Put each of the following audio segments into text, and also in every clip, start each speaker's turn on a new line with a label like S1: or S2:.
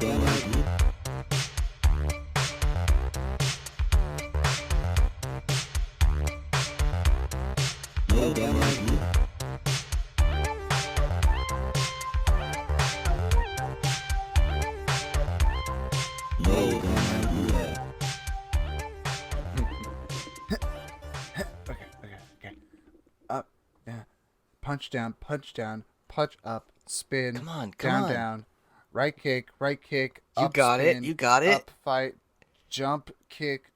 S1: Up, yeah. Punch down, punch up, spin.
S2: Come on.
S1: Down. Right kick,
S2: You
S1: up,
S2: got
S1: spin,
S2: it.
S1: up, fight, jump, kick,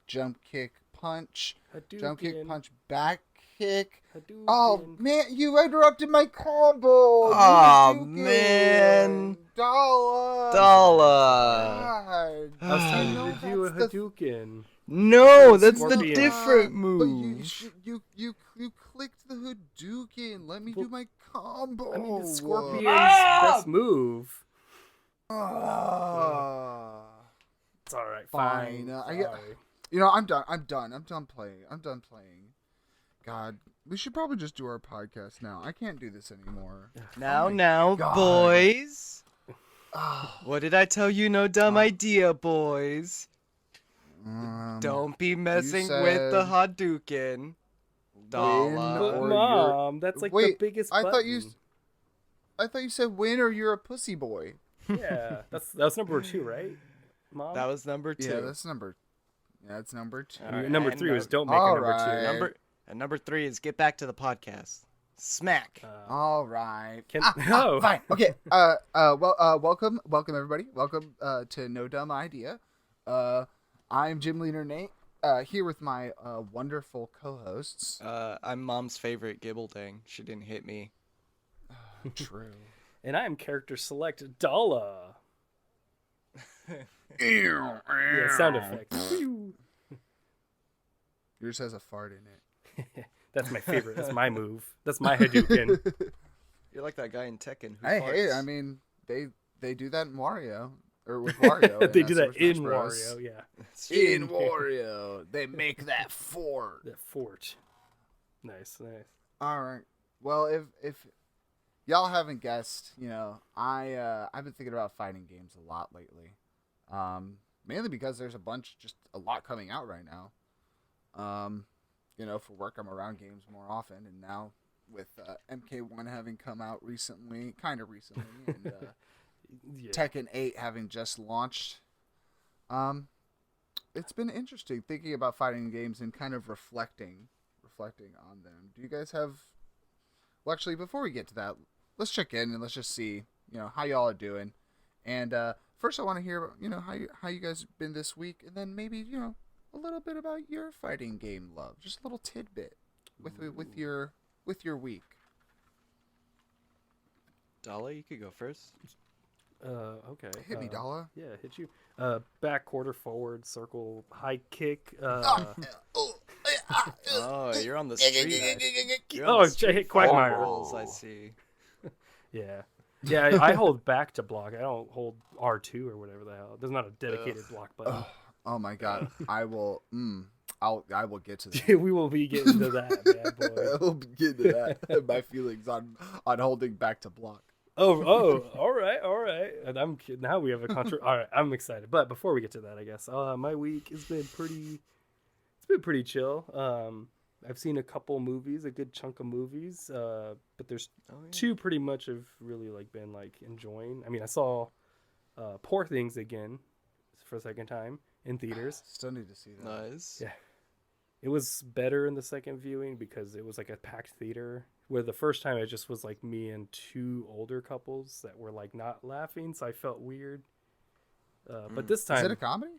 S1: punch,
S3: Hadouken.
S1: jump, kick, punch, back kick.
S3: Hadouken.
S1: Oh, man, you interrupted my combo.
S2: Oh,
S1: Hadouken.
S2: man.
S1: Dala.
S2: Dala.
S1: God.
S3: I was trying
S1: know
S3: to do a
S1: that's the-
S3: Hadouken.
S2: No, that's the
S3: Scorpion.
S2: different
S1: But
S2: move.
S1: you clicked the Hadouken. Let me do my combo.
S3: I mean, it's Scorpion's best move. It's all right. Fine.
S1: Sorry. I'm done playing. God, we should probably just do our podcast now. I can't do this anymore.
S2: Now,
S1: God.
S2: boys. What did I tell you? No dumb idea, boys. Don't be messing with the Hadouken. Dala.
S3: But
S1: Or
S3: Mom, that's like the biggest button.
S1: I thought you said win or you're a pussy boy.
S3: Yeah, that's number 2, right, Mom?
S2: That was number 2.
S1: Yeah, that's number 2.
S2: All right,
S3: number
S2: and
S3: 3 was don't make
S1: all
S3: a number
S1: right.
S3: 2.
S2: Number 3 is get back to the podcast. Smack.
S1: All right.
S3: No.
S1: Fine. Okay. Welcome everybody. Welcome to No Dumb Idea. I'm Gymleader Nate. Here with my wonderful co-hosts.
S2: I'm Mom's favorite Gibbledang. She didn't hit me.
S1: True.
S3: And I am character select Dala. Yeah, sound effect.
S1: Yours has a fart in it.
S3: That's my favorite. That's my move. That's my Hadouken.
S2: You're like that guy in Tekken. Who
S1: Hey,
S2: farts.
S1: I mean, they do that in Wario. Or with Wario.
S3: They do that
S1: Super Smash
S3: in
S1: Bros.
S3: Wario, yeah.
S1: In Wario. They make that fort.
S3: That fort. Nice.
S1: All right. Well, if y'all haven't guessed, I've been thinking about fighting games a lot lately. Mainly because there's a lot coming out right now. For work, I'm around games more often, and now with MK1 having come out kind of recently, and
S3: Yeah.
S1: Tekken 8 having just launched, it's been interesting thinking about fighting games and kind of reflecting on them. Do you guys have? Well, actually, before we get to that, let's check in and let's just see, how y'all are doing. And first, I want to hear, how you guys been this week, and then maybe, a little bit about your fighting game love, just a little tidbit with your week.
S2: Dala, you could go first.
S3: Okay.
S1: Hit me, Dala.
S3: Yeah, hit you. Back, quarter, forward, circle, high kick.
S2: Oh, you're on the street.
S3: I hit Quagmire.
S2: Balls, I see.
S3: Yeah, I hold back to block. I don't hold R2 or whatever the hell. There's not a dedicated block button.
S1: Oh my God, I will. I will get to that.
S3: We will be getting to that, bad boy.
S1: I will get to that. My feelings on holding back to block.
S3: Oh, all right. And I'm kidding. Now we have a all right, I'm excited. But before we get to that, I guess my week has been pretty chill. I've seen a couple movies, a good chunk of movies. But there's two pretty much have really been enjoying. I mean, I saw Poor Things again for a second time in theaters.
S1: Still need to see that.
S2: Nice.
S3: Yeah. It was better in the second viewing because it was a packed theater, where the first time it just was me and two older couples that were not laughing, so I felt weird. But this time,
S1: is it a comedy?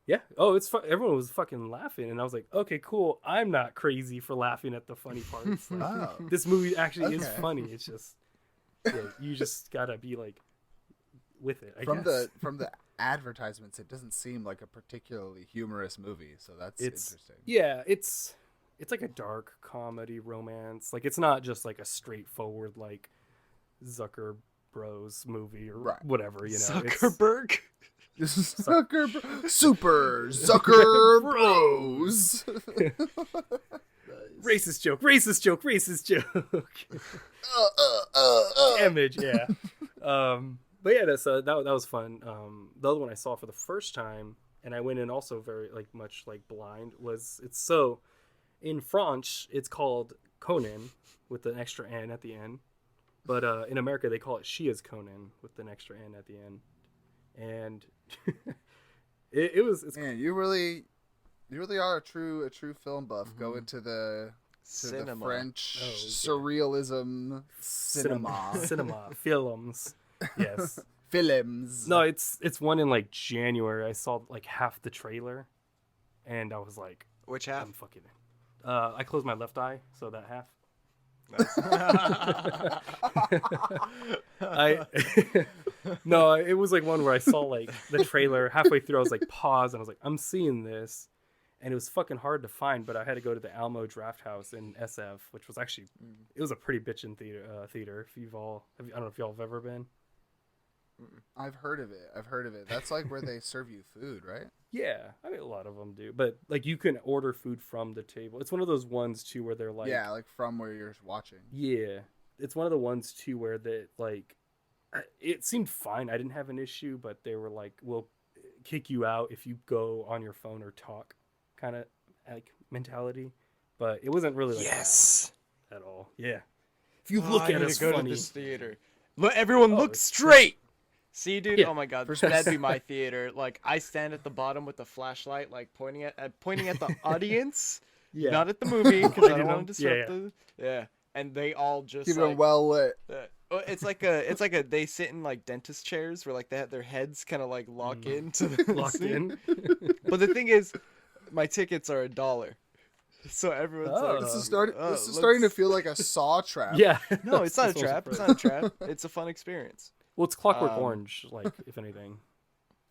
S3: Yeah. Oh, it's fun. Everyone was fucking laughing, and I was like, okay, cool. I'm not crazy for laughing at the funny parts. This movie actually is funny. It's just you just gotta be with it. I guess.
S1: From the advertisements, it doesn't seem like a particularly humorous movie, so that's interesting.
S3: Yeah, it's a dark comedy romance. It's not just a straightforward Zucker Bros movie or whatever,
S2: Zuckerberg.
S1: Super Zucker Bros.
S3: Racist joke. Damage, yeah. But yeah, that was fun. The other one I saw for the first time, and I went in also very like much like blind. In French it's called Conan with an extra N at the end, but in America they call it She Is Conan with an extra N at the end, and it's
S1: man, you really are a true film buff. Go into the French surrealism
S3: cinema films. Yes.
S1: Films.
S3: No, it's one in like January. I saw like half the trailer, and I was like,
S2: which half?
S3: I'm fucking in. I closed my left eye, so that half. No, it was like one where I saw like the trailer halfway through. I was like pause, and I was like, I'm seeing this, and it was fucking hard to find. But I had to go to the Alamo Draft House in SF, which was actually it was a pretty bitchin' theater. If I don't know if y'all have ever been.
S1: I've heard of it. That's like where they serve you food, right?
S3: Yeah, I mean a lot of them do, but like you can order food from the table. It's one of those ones too where they're like,
S1: yeah, like from where you're watching.
S3: Yeah, it's one of the ones too where that like it seemed fine. I didn't have an issue, but they were like, we'll kick you out if you go on your phone or talk, kind of like mentality. But it wasn't really like that at all. Yeah, if you look at us funny,
S2: to this theater. Look, everyone look straight. See, dude. Yeah. Oh my God, that'd be my theater. Like, I stand at the bottom with the flashlight, like pointing at the audience, not at the movie, because I don't want to disrupt the. Yeah, and they all just
S1: keep it well lit.
S2: It's like a they sit in like dentist chairs where like they have their heads kind of like lock into the
S3: locked in.
S2: But the thing is, my tickets are $1. So everyone's like,
S1: this is starting to feel like a Saw trap.
S3: Yeah.
S2: No, it's not a trap. It's not a trap. It's a fun experience.
S3: Well, it's Clockwork Orange, like, if anything.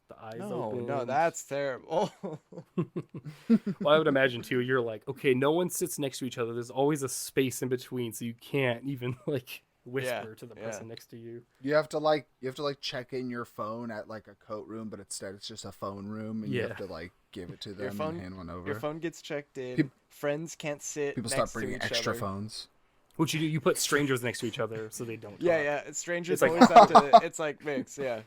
S3: The eyes open.
S2: No, that's terrible.
S3: Well, I would imagine, too, you're like, okay, no one sits next to each other. There's always a space in between, so you can't even, like, whisper to the person next to you.
S1: You have to check in your phone at, like, a coat room, but instead it's just a phone room, and you have to, like, give it to them and hand one over.
S2: Your phone gets checked in. Friends can't sit
S1: People start bringing extra phones.
S3: What you do, you put strangers next to each other so they don't talk.
S2: Yeah, strangers always have to, it's like mix, yeah.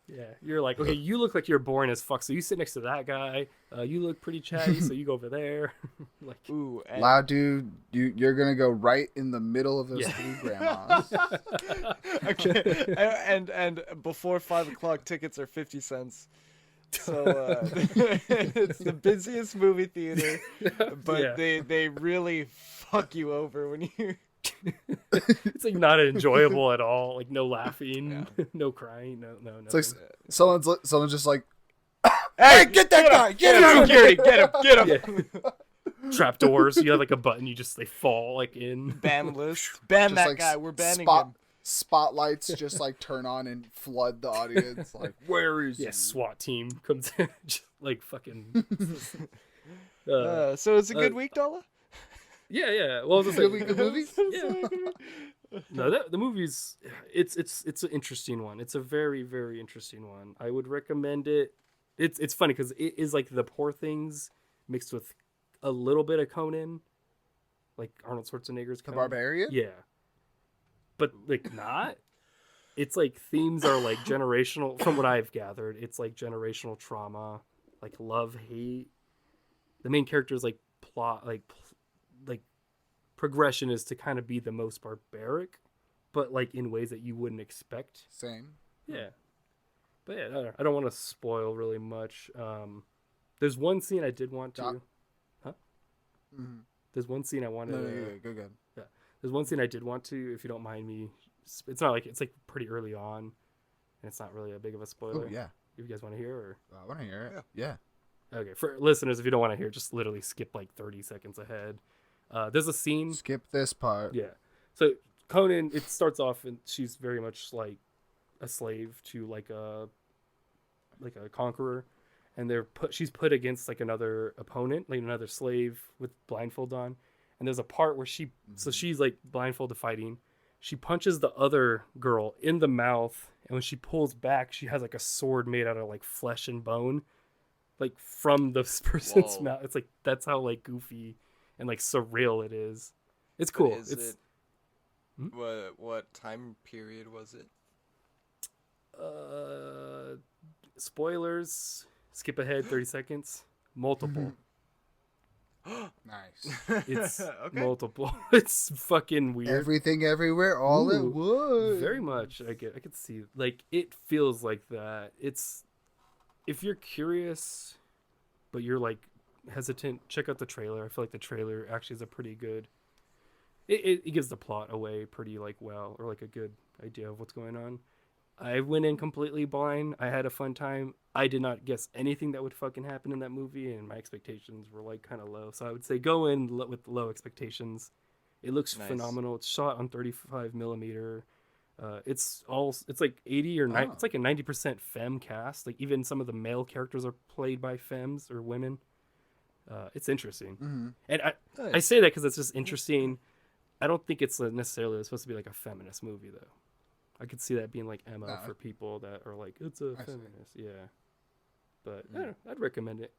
S3: Yeah, you're like, okay, you look like you're boring as fuck, so you sit next to that guy. You look pretty chatty, so you go over there. Like,
S2: ooh,
S1: loud dude, you're gonna go right in the middle of those three grandmas.
S2: Okay, and before 5 o'clock, tickets are 50 cents. So it's the busiest movie theater, but they really fuck you over when you.
S3: It's like not enjoyable at all. Like no laughing, no crying, no.
S1: It's like someone's just like,
S2: hey, get that guy, get him, security, get him.
S3: Yeah. Trap doors. You have like a button. They fall like in.
S2: Ban list. Ban that
S1: like
S2: guy. We're banning him.
S1: Spotlights just like turn on and flood the audience. Like, where is he?
S3: Yeah, SWAT team comes in, just like fucking.
S2: So it's a good week, Dala?
S3: Yeah. Well, it's a
S1: good week of movies.
S3: Yeah. No, the movie's it's an interesting one. It's a very, very interesting one. I would recommend it. It's funny because it is like the Poor Things mixed with a little bit of Conan, like Arnold Schwarzenegger's Conan.
S1: The Barbarian.
S3: Yeah. But like not, it's like themes are like generational. From what I've gathered, it's like generational trauma, like love, hate. The main character's like plot, like progression is to kind of be the most barbaric, but like in ways that you wouldn't expect.
S1: Same.
S3: Yeah. But yeah, I don't want to spoil really much. There's one scene I did want to. Huh?
S1: Mm-hmm.
S3: There's one scene I wanted.
S1: No, go good.
S3: Yeah. There's one scene I did want to, if you don't mind me. It's not like it's like pretty early on, and it's not really a big of a spoiler.
S1: Oh, yeah.
S3: If you guys want to hear, or
S1: I want to hear it. Yeah.
S3: Okay, for listeners, if you don't want to hear, just literally skip like 30 seconds ahead. There's a scene.
S1: Skip this part.
S3: Yeah. So Conan, it starts off, and she's very much like a slave to like a conqueror, and she's put against like another opponent, like another slave with blindfold on. And there's a part where so she's like blindfolded fighting. She punches the other girl in the mouth, and when she pulls back, she has like a sword made out of like flesh and bone, like from this person's mouth. It's like that's how like goofy and like surreal it is. It's cool.
S2: What time period was it?
S3: spoilers. Skip ahead 30 seconds. Multiple.
S1: Nice.
S3: It's
S2: Okay.
S3: multiple. It's fucking weird.
S1: Everything, everywhere, all at once.
S3: Very much. I could see. Like, it feels like that. It's, if you're curious, but you're like hesitant, check out the trailer. I feel like the trailer actually is a pretty good. It gives the plot away pretty like well, or like a good idea of what's going on. I went in completely blind. I had a fun time. I did not guess anything that would fucking happen in that movie, and my expectations were like kind of low. So I would say go in with low expectations. It looks phenomenal. It's shot on 35 millimeter. It's like 80 or 90. It's like a 90% femme cast. Like even some of the male characters are played by femmes or women. It's interesting, and I say that because it's just interesting. I don't think it's necessarily supposed to be like a feminist movie though. I could see that being like MO for people that are like, it's a feminist. Yeah. But I don't know, I'd recommend it.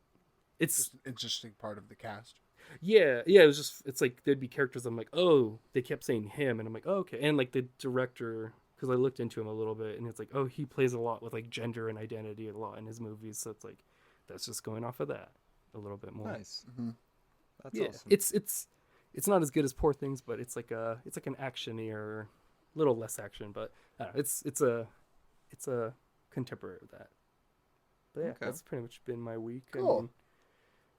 S3: It's
S1: just an interesting part of the cast.
S3: Yeah. It was just, it's like there'd be characters I'm like, oh, they kept saying him. And I'm like, oh, okay. And like the director, because I looked into him a little bit, and it's like, oh, he plays a lot with like gender and identity a lot in his movies. So it's like, that's just going off of that a little bit more.
S2: Nice. That's awesome.
S3: It's not as good as Poor Things, but it's like an action-y, little less action, but I don't know, it's a contemporary of that. But yeah, that's pretty much been my week.
S1: Cool.
S3: I mean,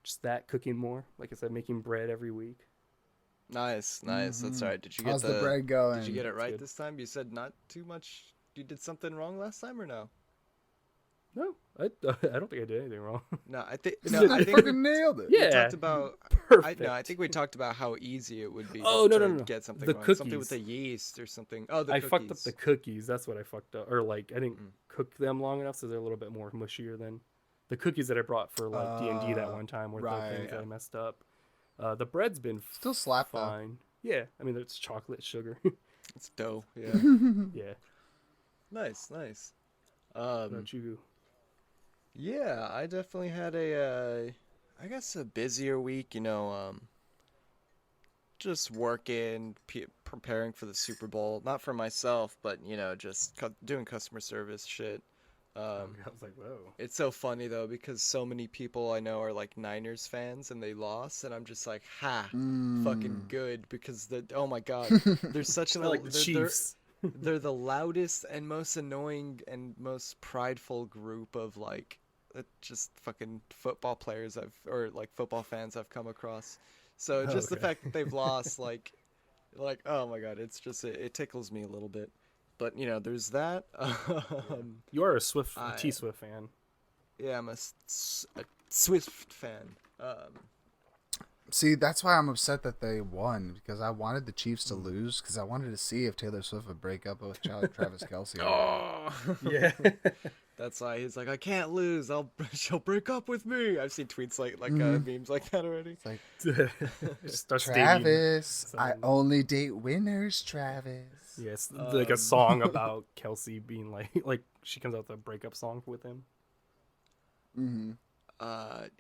S3: just that, cooking more. Like I said, making bread every week.
S2: Nice. That's right. Did you get
S1: How's the bread going?
S2: Did you get it right
S3: good.
S2: this time? You said not too much. You did something wrong last time or no?
S3: No, I don't think I did anything wrong.
S2: No, I think
S1: fucking nailed it.
S3: Yeah,
S2: we talked about.
S3: Perfect.
S2: I think we talked about how easy it would be.
S3: Oh,
S2: to
S3: no.
S2: Get something
S3: The
S2: wrong.
S3: cookies.
S2: Something with the yeast or something. Oh, the
S3: I
S2: cookies.
S3: fucked up the cookies. That's what I fucked up. Or like I didn't cook them long enough, so they're a little bit more mushier than the cookies that I brought for like D&D that one time. Were the things that I messed up. The bread's been
S1: still slap
S3: fine. Though. Yeah, I mean it's chocolate, sugar.
S2: It's dough. Yeah.
S3: Yeah.
S2: Nice.
S3: What about you?
S2: Yeah, I definitely had I guess a busier week. Just working, preparing for the Super Bowl. Not for myself, but just doing customer service shit.
S3: I was like, whoa.
S2: It's so funny though because so many people I know are like Niners fans and they lost, and I'm just like, fucking good because oh my god, they're such an
S3: like the Chiefs.
S2: They're the loudest and most annoying and most prideful group of like just fucking football players or like football fans I've come across. So just the fact that they've lost, like oh my god, it's just it tickles me a little bit. But there's that.
S3: You are a T-Swift fan.
S2: Yeah, I'm a Swift fan.
S1: See, that's why I'm upset that they won, because I wanted the Chiefs to lose, because I wanted to see if Taylor Swift would break up with Travis Kelce.
S2: Oh,
S3: yeah.
S2: That's why he's like, I can't lose. She'll break up with me. I've seen tweets like memes like that already.
S1: It's like, Travis, I only date winners, Travis.
S3: Yes, like a song about Kelce being like she comes out with a breakup song with him.
S1: Mm-hmm.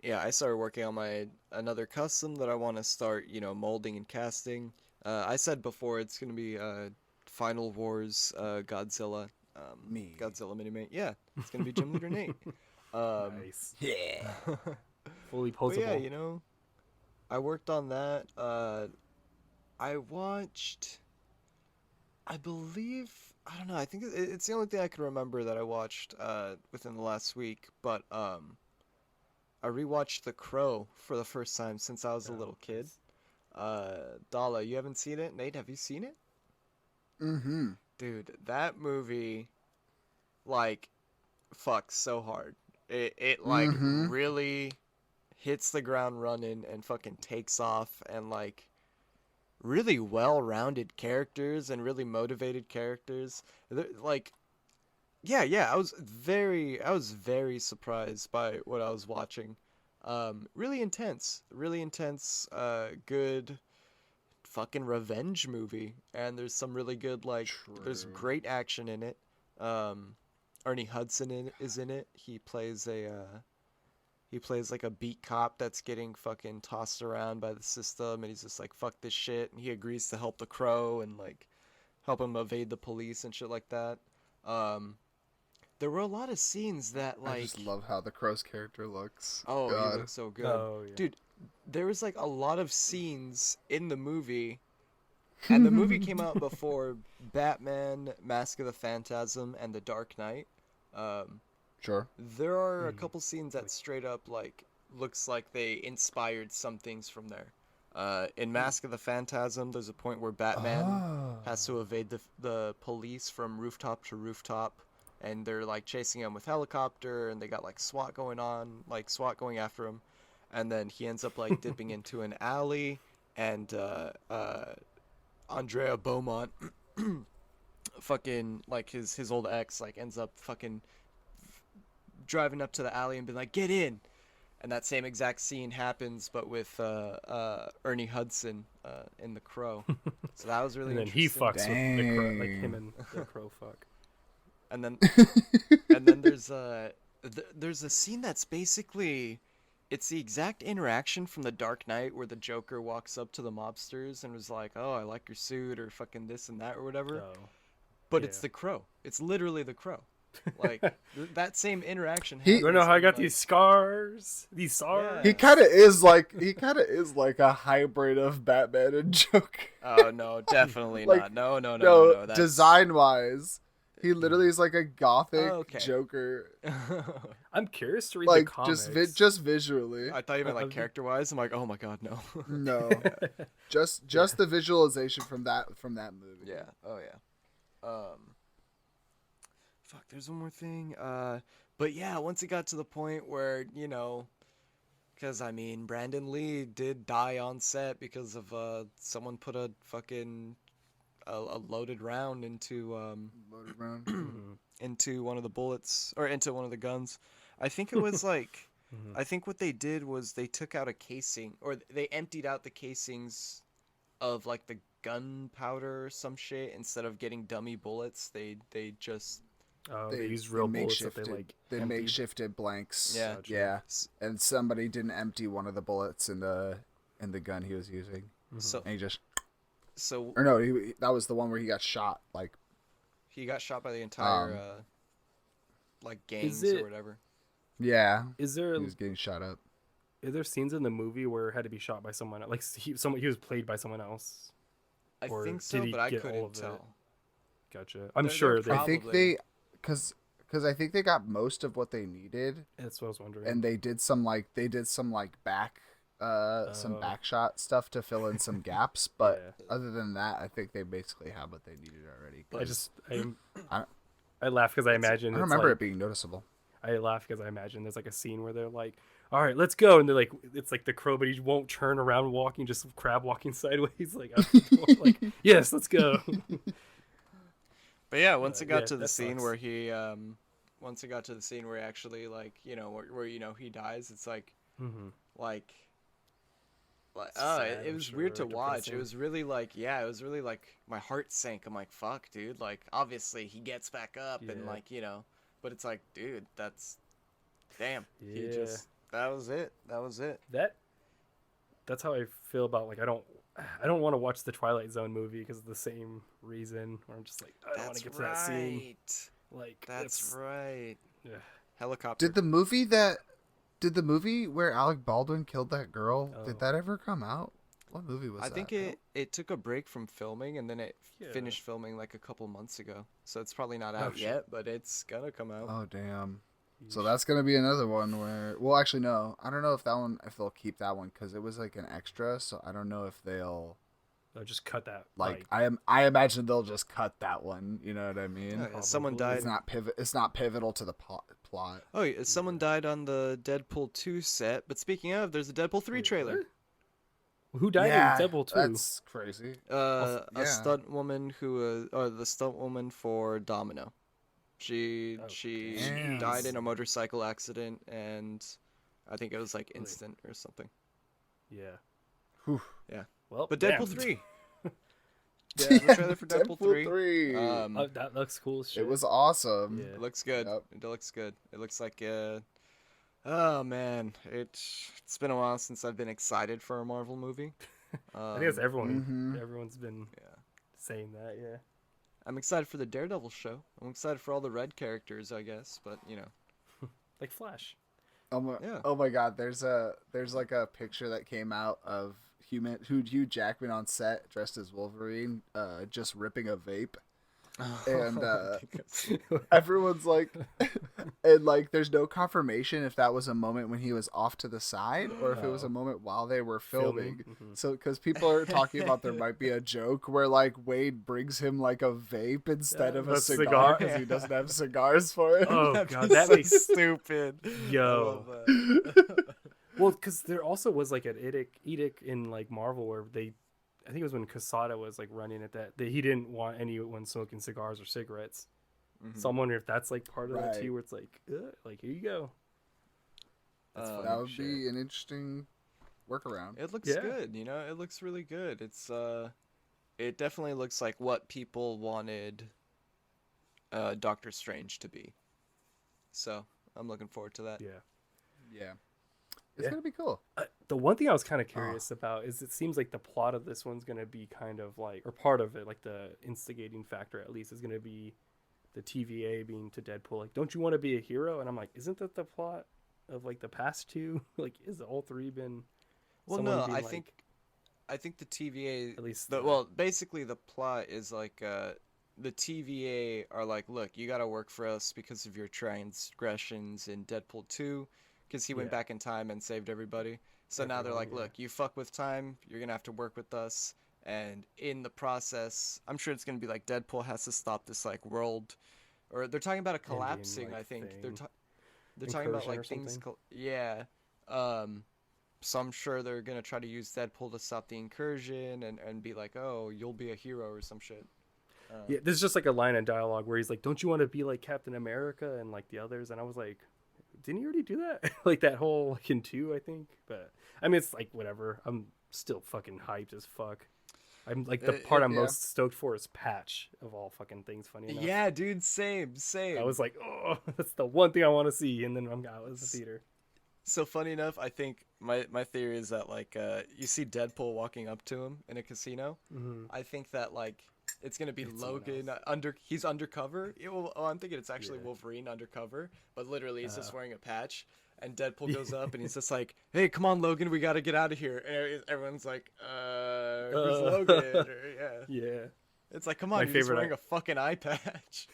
S2: Yeah, I started working on another custom that I want to start, molding and casting. I said before it's gonna be Final Wars Godzilla. Godzilla Mini-Mate. Yeah, it's gonna be Gymleader Nate.
S3: Nice.
S1: Yeah.
S3: Fully posable.
S2: Yeah, I worked on that. I watched. I believe. I don't know. I think it's the only thing I can remember that I watched within the last week. But I rewatched The Crow for the first time since I was a little kid. Dala, you haven't seen it? Nate, have you seen it?
S1: Mm-hmm.
S2: Dude, that movie, fucks so hard. It really hits the ground running and fucking takes off, and really well-rounded characters and really motivated characters. I was very surprised by what I was watching. Really intense, good fucking revenge movie, and there's some really good there's great action in it. Ernie Hudson is in it. He plays like a beat cop that's getting fucking tossed around by the system, and he's just like, fuck this shit, and he agrees to help the Crow and help him evade the police and shit like that. there were a lot of scenes that like
S1: I just love how the Crow's character looks.
S2: Oh,
S1: God.
S2: he looks so good.
S3: Oh, yeah.
S2: Dude, there was like a lot of scenes in the movie, and the movie came out before Batman, Mask of the Phantasm, and The Dark Knight.
S1: Sure.
S2: There are a couple scenes that straight up like looks like they inspired some things from there. In Mask of the Phantasm, there's a point where Batman has to evade the police from rooftop to rooftop, and they're like chasing him with helicopter, and they got like SWAT going after him, and then he ends up like dipping into an alley, and Andrea Beaumont, fucking like his old ex, like ends up fucking driving up to the alley and being like, "Get in." And that same exact scene happens, but with Ernie Hudson in The Crow. So that was really
S3: and then
S2: interesting.
S3: he fucks with the Crow, like him and the Crow fuck.
S2: And then there's a scene that's basically, it's the exact interaction from The Dark Knight where the Joker walks up to the mobsters and was like, "Oh, I like your suit," or fucking this and that or whatever.
S3: Oh,
S2: But it's the Crow. It's literally the Crow. Like that same interaction.
S3: You don't know how I got these scars? These scars?
S1: He kind of is like a hybrid of Batman and Joker.
S2: Oh no, definitely
S1: Like,
S2: not. No. That's...
S1: Design wise, he literally is like a gothic Joker.
S3: I'm curious to read
S1: Like
S3: the comics.
S1: just visually.
S2: I thought you meant like character wise. I'm like, oh my god, no.
S1: No, just the visualization from that movie.
S2: Yeah. Oh yeah. Fuck, there's one more thing. But yeah, once it got to the point where, you know, because I mean, Brandon Lee did die on set because of someone put a fucking a loaded round into into one of the bullets, or into one of the guns. I think it was like, I think what they did was they took out a casing, or they emptied out the casings of like the gunpowder or some shit. Instead of getting dummy bullets, they just
S3: they use real bullets that they
S1: makeshifted blanks.
S2: Yeah.
S3: Gotcha.
S1: Yeah. And somebody didn't empty one of the bullets in the gun he was using.
S2: So
S1: and he just
S2: so
S1: or no, that was the one where he got shot. Like
S2: he got shot by the entire like gangs or whatever.
S1: Yeah.
S3: He
S1: was getting shot up.
S3: Are there scenes in the movie where it had to be shot by someone else? Like he was played by someone else?
S2: I think so, but I couldn't tell.
S3: Gotcha. I'm sure they.
S1: I think they, because I think they got most of what they needed.
S3: That's what I was wondering.
S1: And they did some back shot stuff to fill in some gaps, but other than that, I think they basically have what they needed already.
S3: I laugh because I imagine.
S1: I remember it being noticeable.
S3: I laugh because I imagine there's like a scene where they're like, "All right, let's go," and they're like, it's like the Crow, but he won't turn around walking, just crab walking sideways, like, like, yes, let's go.
S2: But yeah, once it got to the scene where he, actually, like, you know, where you know he dies, it's like, like, it was weird to watch. It was really like, it was really like my heart sank. I'm like, fuck, dude. Like, obviously he gets back up and like, you know, but it's like, dude, that's, damn. He just, that was it.
S3: That's how I feel about, like, I don't want to watch the Twilight Zone movie because of the same reason. Where I'm just like, I don't want to get to that scene. Like,
S2: that's right.
S3: Yeah.
S2: Helicopter.
S1: Did the movie where Alec Baldwin killed that girl? Did that ever come out? What movie was that?
S2: I think it took a break from filming, and then it finished filming like a couple months ago. So it's probably not out yet, but it's gonna come out.
S1: Oh damn. So that's gonna be another one where, well, actually no, I don't know if they'll keep that one because it was like an extra. So I don't know if they'll
S3: just cut that.
S1: Like I imagine they'll just cut that one. You know what I mean?
S2: Someone died.
S1: It's not pivotal to the plot.
S2: Oh, yeah, someone died on the Deadpool 2 set. But speaking of, there's a Deadpool 3 trailer.
S3: Who died in Deadpool 2?
S1: That's crazy.
S2: A stunt woman the stunt woman for Domino. She died in a motorcycle accident, and I think it was like instant or something.
S3: Yeah.
S1: Whew.
S2: Yeah.
S3: Well,
S2: but Deadpool 3. Yeah, the trailer for Deadpool 3.
S3: That looks cool as shit.
S1: It was awesome.
S2: Yeah. It looks good. Yep. It looks good. It looks like oh man, it's been a while since I've been excited for a Marvel movie.
S3: I think it's everyone. Everyone's been saying that. Yeah.
S2: I'm excited for the Daredevil show. I'm excited for all the red characters, I guess, but
S3: like Flash.
S1: Oh my God! There's like a picture that came out of Hugh Jackman on set dressed as Wolverine, just ripping a vape, and everyone's like, and like, there's no confirmation if that was a moment when he was off to the side or if it was a moment while they were filming. So, because people are talking about there might be a joke where like Wade brings him like a vape instead of a cigar because he doesn't have cigars for it.
S3: Oh God, that makes
S2: stupid.
S3: Yo. Well, because there also was like an edict in like Marvel where I think it was when Quesada was like running at that he didn't want anyone smoking cigars or cigarettes. So I'm wondering if that's like part of that too, where it's like here you go.
S1: That would be an interesting workaround.
S2: It looks good, it looks really good. It's it definitely looks like what people wanted Doctor Strange to be. So I'm looking forward to that.
S1: Yeah. It's going to be cool.
S3: The one thing I was kind of curious about is it seems like the plot of this one's going to be kind of like, or part of it, like the instigating factor at least, is going to be the TVA being to Deadpool. Like, don't you want to be a hero? And I'm like, isn't that the plot of like the past two? Like, is all three been...
S2: Well, no, I think the TVA...
S3: At least...
S2: basically the plot is like... the TVA are like, look, you got to work for us because of your transgressions in Deadpool 2. Because he went back in time and saved everybody. So now they're like, look, you fuck with time, you're going to have to work with us. And in the process, I'm sure it's going to be like Deadpool has to stop this like world. Or they're talking about a collapsing,
S3: Indian, like,
S2: I think.
S3: thing.
S2: They're talking about like things... so I'm sure they're going to try to use Deadpool to stop the incursion and be like, oh, you'll be a hero or some shit.
S3: There's just like a line in dialogue where he's like, don't you want to be like Captain America and like the others? And I was like... Didn't he already do that? Like that whole like in 2, I think. But I mean, it's like whatever. I'm still fucking hyped as fuck. I'm like the part I'm most stoked for is Patch of all fucking things. Funny enough.
S2: Yeah, dude, same.
S3: I was like, oh, that's the one thing I want to see, and then I'm out of the theater.
S2: So funny enough, I think my theory is that like you see Deadpool walking up to him in a casino. I think that like. It's gonna be Logan he's undercover. I'm thinking it's actually Wolverine undercover, but literally he's just wearing a patch. And Deadpool goes up and he's just like, "Hey, come on, Logan, we gotta get out of here." And everyone's like, who's Logan?" It's like, come on, he's wearing a fucking eye patch.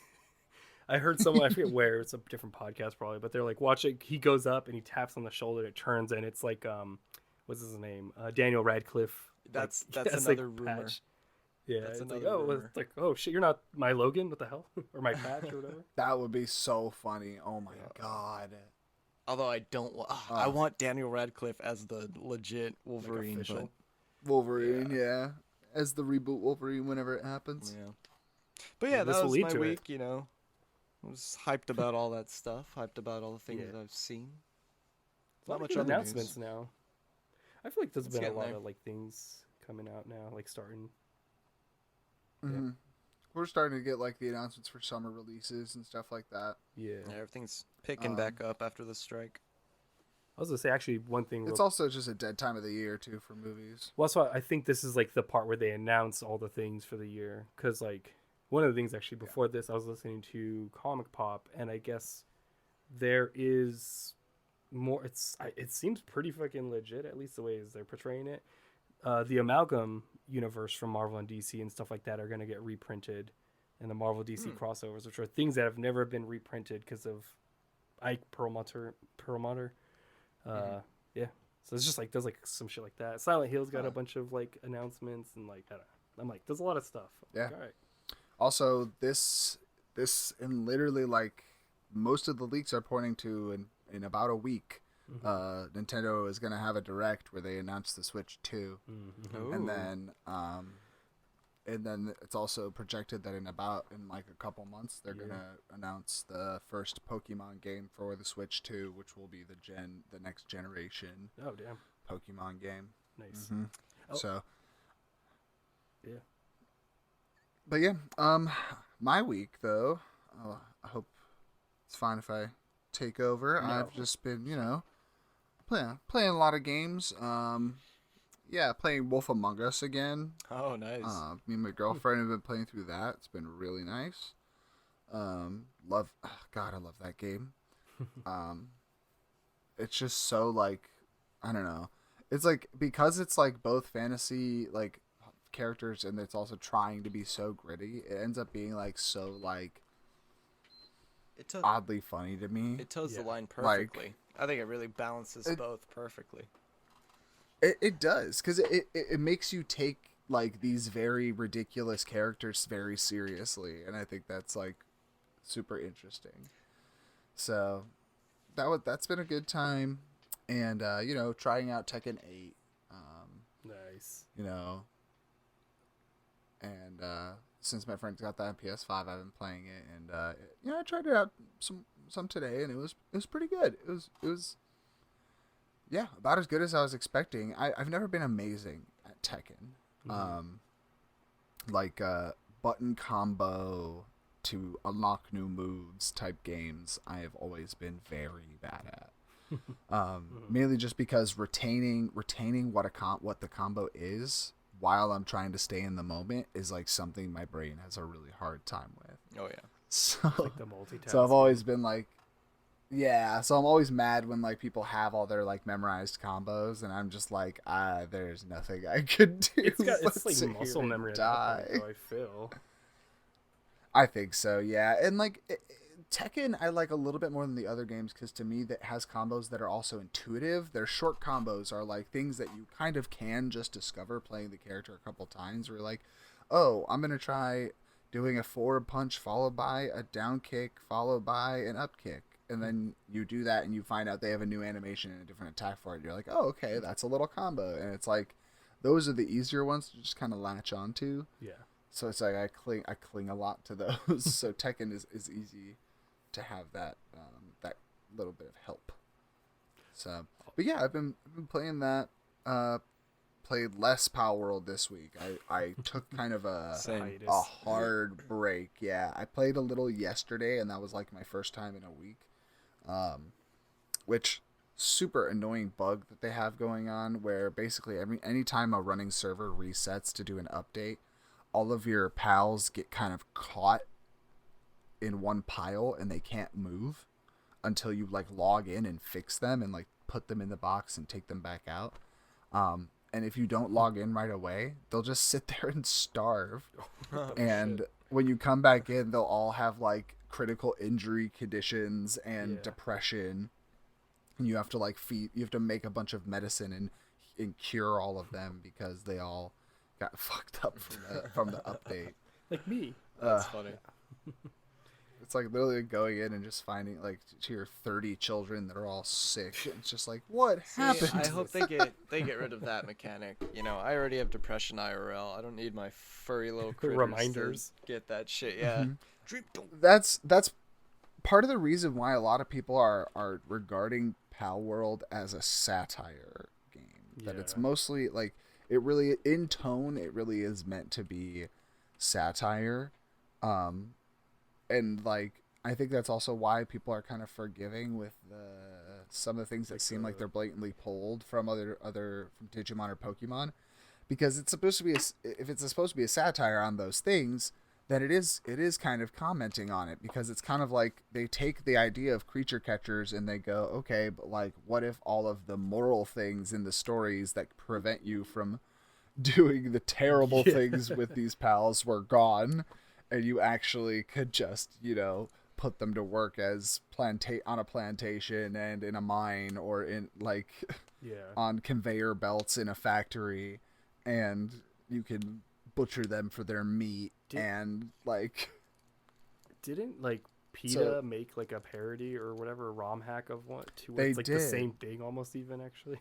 S3: I heard someone, I forget where, it's a different podcast probably, but they're like, watch it. He goes up and he taps on the shoulder. It turns and it's like, what's his name? Daniel Radcliffe.
S2: That's another rumor.
S3: Patch. Yeah, it's like, it's like, oh shit, you're not my Logan, what the hell? Or my Patch or whatever.
S1: That would be so funny. Oh my God.
S2: Although I don't I want Daniel Radcliffe as the legit Wolverine.
S3: Like
S1: Wolverine, as the reboot Wolverine whenever it happens.
S2: Yeah. But that was my week, I was hyped about all that stuff, hyped about all the things I've seen.
S3: Not much announcements now. I feel like there's been a lot of like things coming out now, like starting.
S1: Mm-hmm. We're starting to get like the announcements for summer releases and stuff like that.
S3: Yeah,
S2: everything's picking back up after the strike.
S3: I was gonna say actually one thing.
S1: It's also just a dead time of the year too for movies.
S3: Well, that's why I think this is like the part where they announce all the things for the year. Because like one of the things actually before this, I was listening to Comic Pop, and I guess there is more. It seems pretty fucking legit, at least the way they're portraying it. The Amalgam universe from Marvel and DC and stuff like that are going to get reprinted in the Marvel DC crossovers, which are things that have never been reprinted because of Ike Perlmutter. Yeah, so it's just like there's like some shit like that. Silent Hill's got a bunch of like announcements and like I don't know. I'm like, there's a lot of stuff.
S1: Yeah.
S3: All right.
S1: Also, this and literally like most of the leaks are pointing to in about a week. Nintendo is going to have a direct where they announce the Switch 2, and then it's also projected that in like a couple months they're going to announce the first Pokemon game for the Switch 2, which will be the next generation.
S3: Oh damn!
S1: Pokemon game.
S3: Nice.
S1: So.
S3: Yeah.
S1: But yeah, my week though. I hope it's fine if I take over. No. I've just been, playing a lot of games. playing Wolf Among Us again.
S2: Oh, nice.
S1: Me and my girlfriend have been playing through that. It's been really nice. God, I love that game. It's just so like, I don't know. It's like, because it's like both fantasy like characters and it's also trying to be so gritty, it ends up being like so like oddly funny to me.
S2: It toes the line perfectly. I think it really balances both perfectly.
S1: It does, because it makes you take like these very ridiculous characters very seriously, and I think that's like super interesting. So that's been a good time, and trying out Tekken 8.
S3: Nice.
S1: And since my friend's got that on PS5, I've been playing it, and I tried it out some today, and it was pretty good. It was about as good as I was expecting. I've never been amazing at Tekken. Like button combo to unlock new moves type games, I have always been very bad at. Mainly just because retaining what the combo is while I'm trying to stay in the moment is like something my brain has a really hard time with.
S2: Oh yeah.
S1: So,
S3: like the multitasking.
S1: So I've always been like, so I'm always mad when like people have all their like memorized combos, and I'm just like, there's nothing I could do.
S3: It's like muscle memory.
S1: Die.
S3: I feel.
S1: I think so, yeah. And like Tekken, I like a little bit more than the other games because to me that has combos that are also intuitive. Their short combos are like things that you kind of can just discover playing the character a couple times. Where you're like, oh, I'm gonna try doing a forward punch followed by a down kick followed by an up kick. And then you do that and you find out they have a new animation and a different attack for it. You're like, oh, okay, that's a little combo. And it's like, those are the easier ones to just kind of latch onto.
S3: Yeah.
S1: So it's like I cling a lot to those. So Tekken is easy to have that little bit of help. So, but yeah, I've been playing that. Played less Power World this week. I took kind of a hard break. Yeah, I played a little yesterday, and that was like my first time in a week. Which super annoying bug that they have going on, where basically anytime a running server resets to do an update, all of your pals get kind of caught in one pile and they can't move until you like log in and fix them and like put them in the box and take them back out. And if you don't log in right away, they'll just sit there and starve. And when you come back in, they'll all have like critical injury conditions and depression. And you have to like you have to make a bunch of medicine and cure all of them because they all got fucked up from the update.
S3: Like me.
S2: That's funny.
S1: It's like literally going in and just finding like to your 30 children that are all sick. It's just like, what happened?
S2: I hope they get rid of that mechanic. I already have depression IRL. I don't need my furry little critters
S3: reminders
S2: to get that shit. Yeah.
S1: That's part of the reason why a lot of people are regarding Pal World as a satire game. That it's mostly like it really in tone. It really is meant to be satire. And like I think that's also why people are kind of forgiving with some of the things that seem like they're blatantly pulled from other from Digimon or Pokemon, because it's supposed to be if it's supposed to be a satire on those things, then it is kind of commenting on it, because it's kind of like they take the idea of creature catchers and they go, okay, but like what if all of the moral things in the stories that prevent you from doing the terrible things with these pals were gone, and you actually could just, put them to work as on a plantation and in a mine or in like on conveyor belts in a factory, and you can butcher them for their meat. And like,
S3: didn't like PETA make like a parody or whatever, a ROM hack of one? It's like the same thing almost, even actually.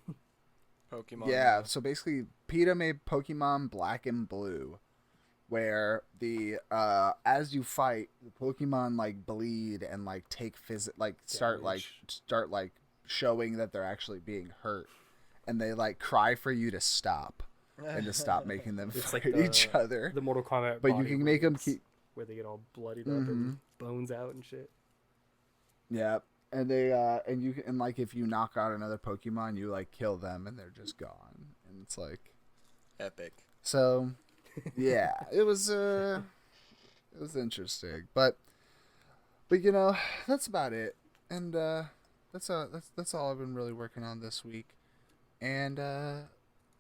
S2: Pokemon.
S1: Yeah, so basically PETA made Pokemon Black and Blue, where the as you fight, the Pokemon like bleed and like take start showing that they're actually being hurt, and they like cry for you to stop and to stop making them fight each other.
S3: The Mortal Kombat,
S1: but you can make them keep
S3: where they get all bloodied up and bones out and shit.
S1: Yeah, and they and like if you knock out another Pokemon, you like kill them and they're just gone. and it's like
S2: epic.
S1: So, yeah, it was interesting, but you know, that's about it, and that's all I've been really working on this week, and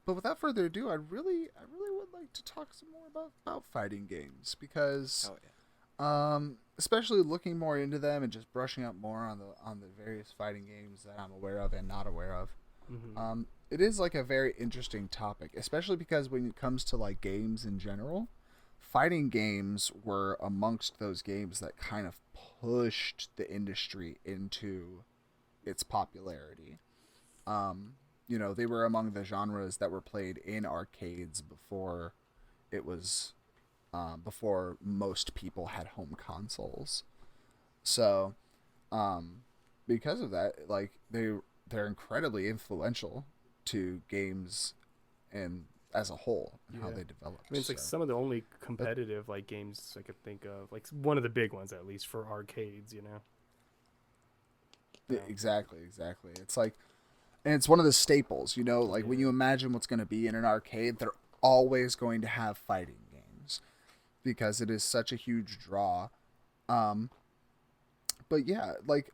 S1: but without further ado, I really would like to talk some more about fighting games because, especially looking more into them and just brushing up more on the various fighting games that I'm aware of and not aware of.
S3: Mm-hmm.
S1: It is like a very interesting topic, especially because when it comes to like games in general, fighting games were amongst those games that kind of pushed the industry into its popularity. You know, they were among the genres that were played in arcades before it was before most people had home consoles. So, because of that, like they're incredibly influential to games and as a whole and how they develop.
S3: I mean, it's like some of the only competitive like games I could think of, like one of the big ones at least for arcades, you know.
S1: Exactly. It's like, and it's one of the staples, you know, like when you imagine what's going to be in an arcade, they're always going to have fighting games because it is such a huge draw. But yeah, like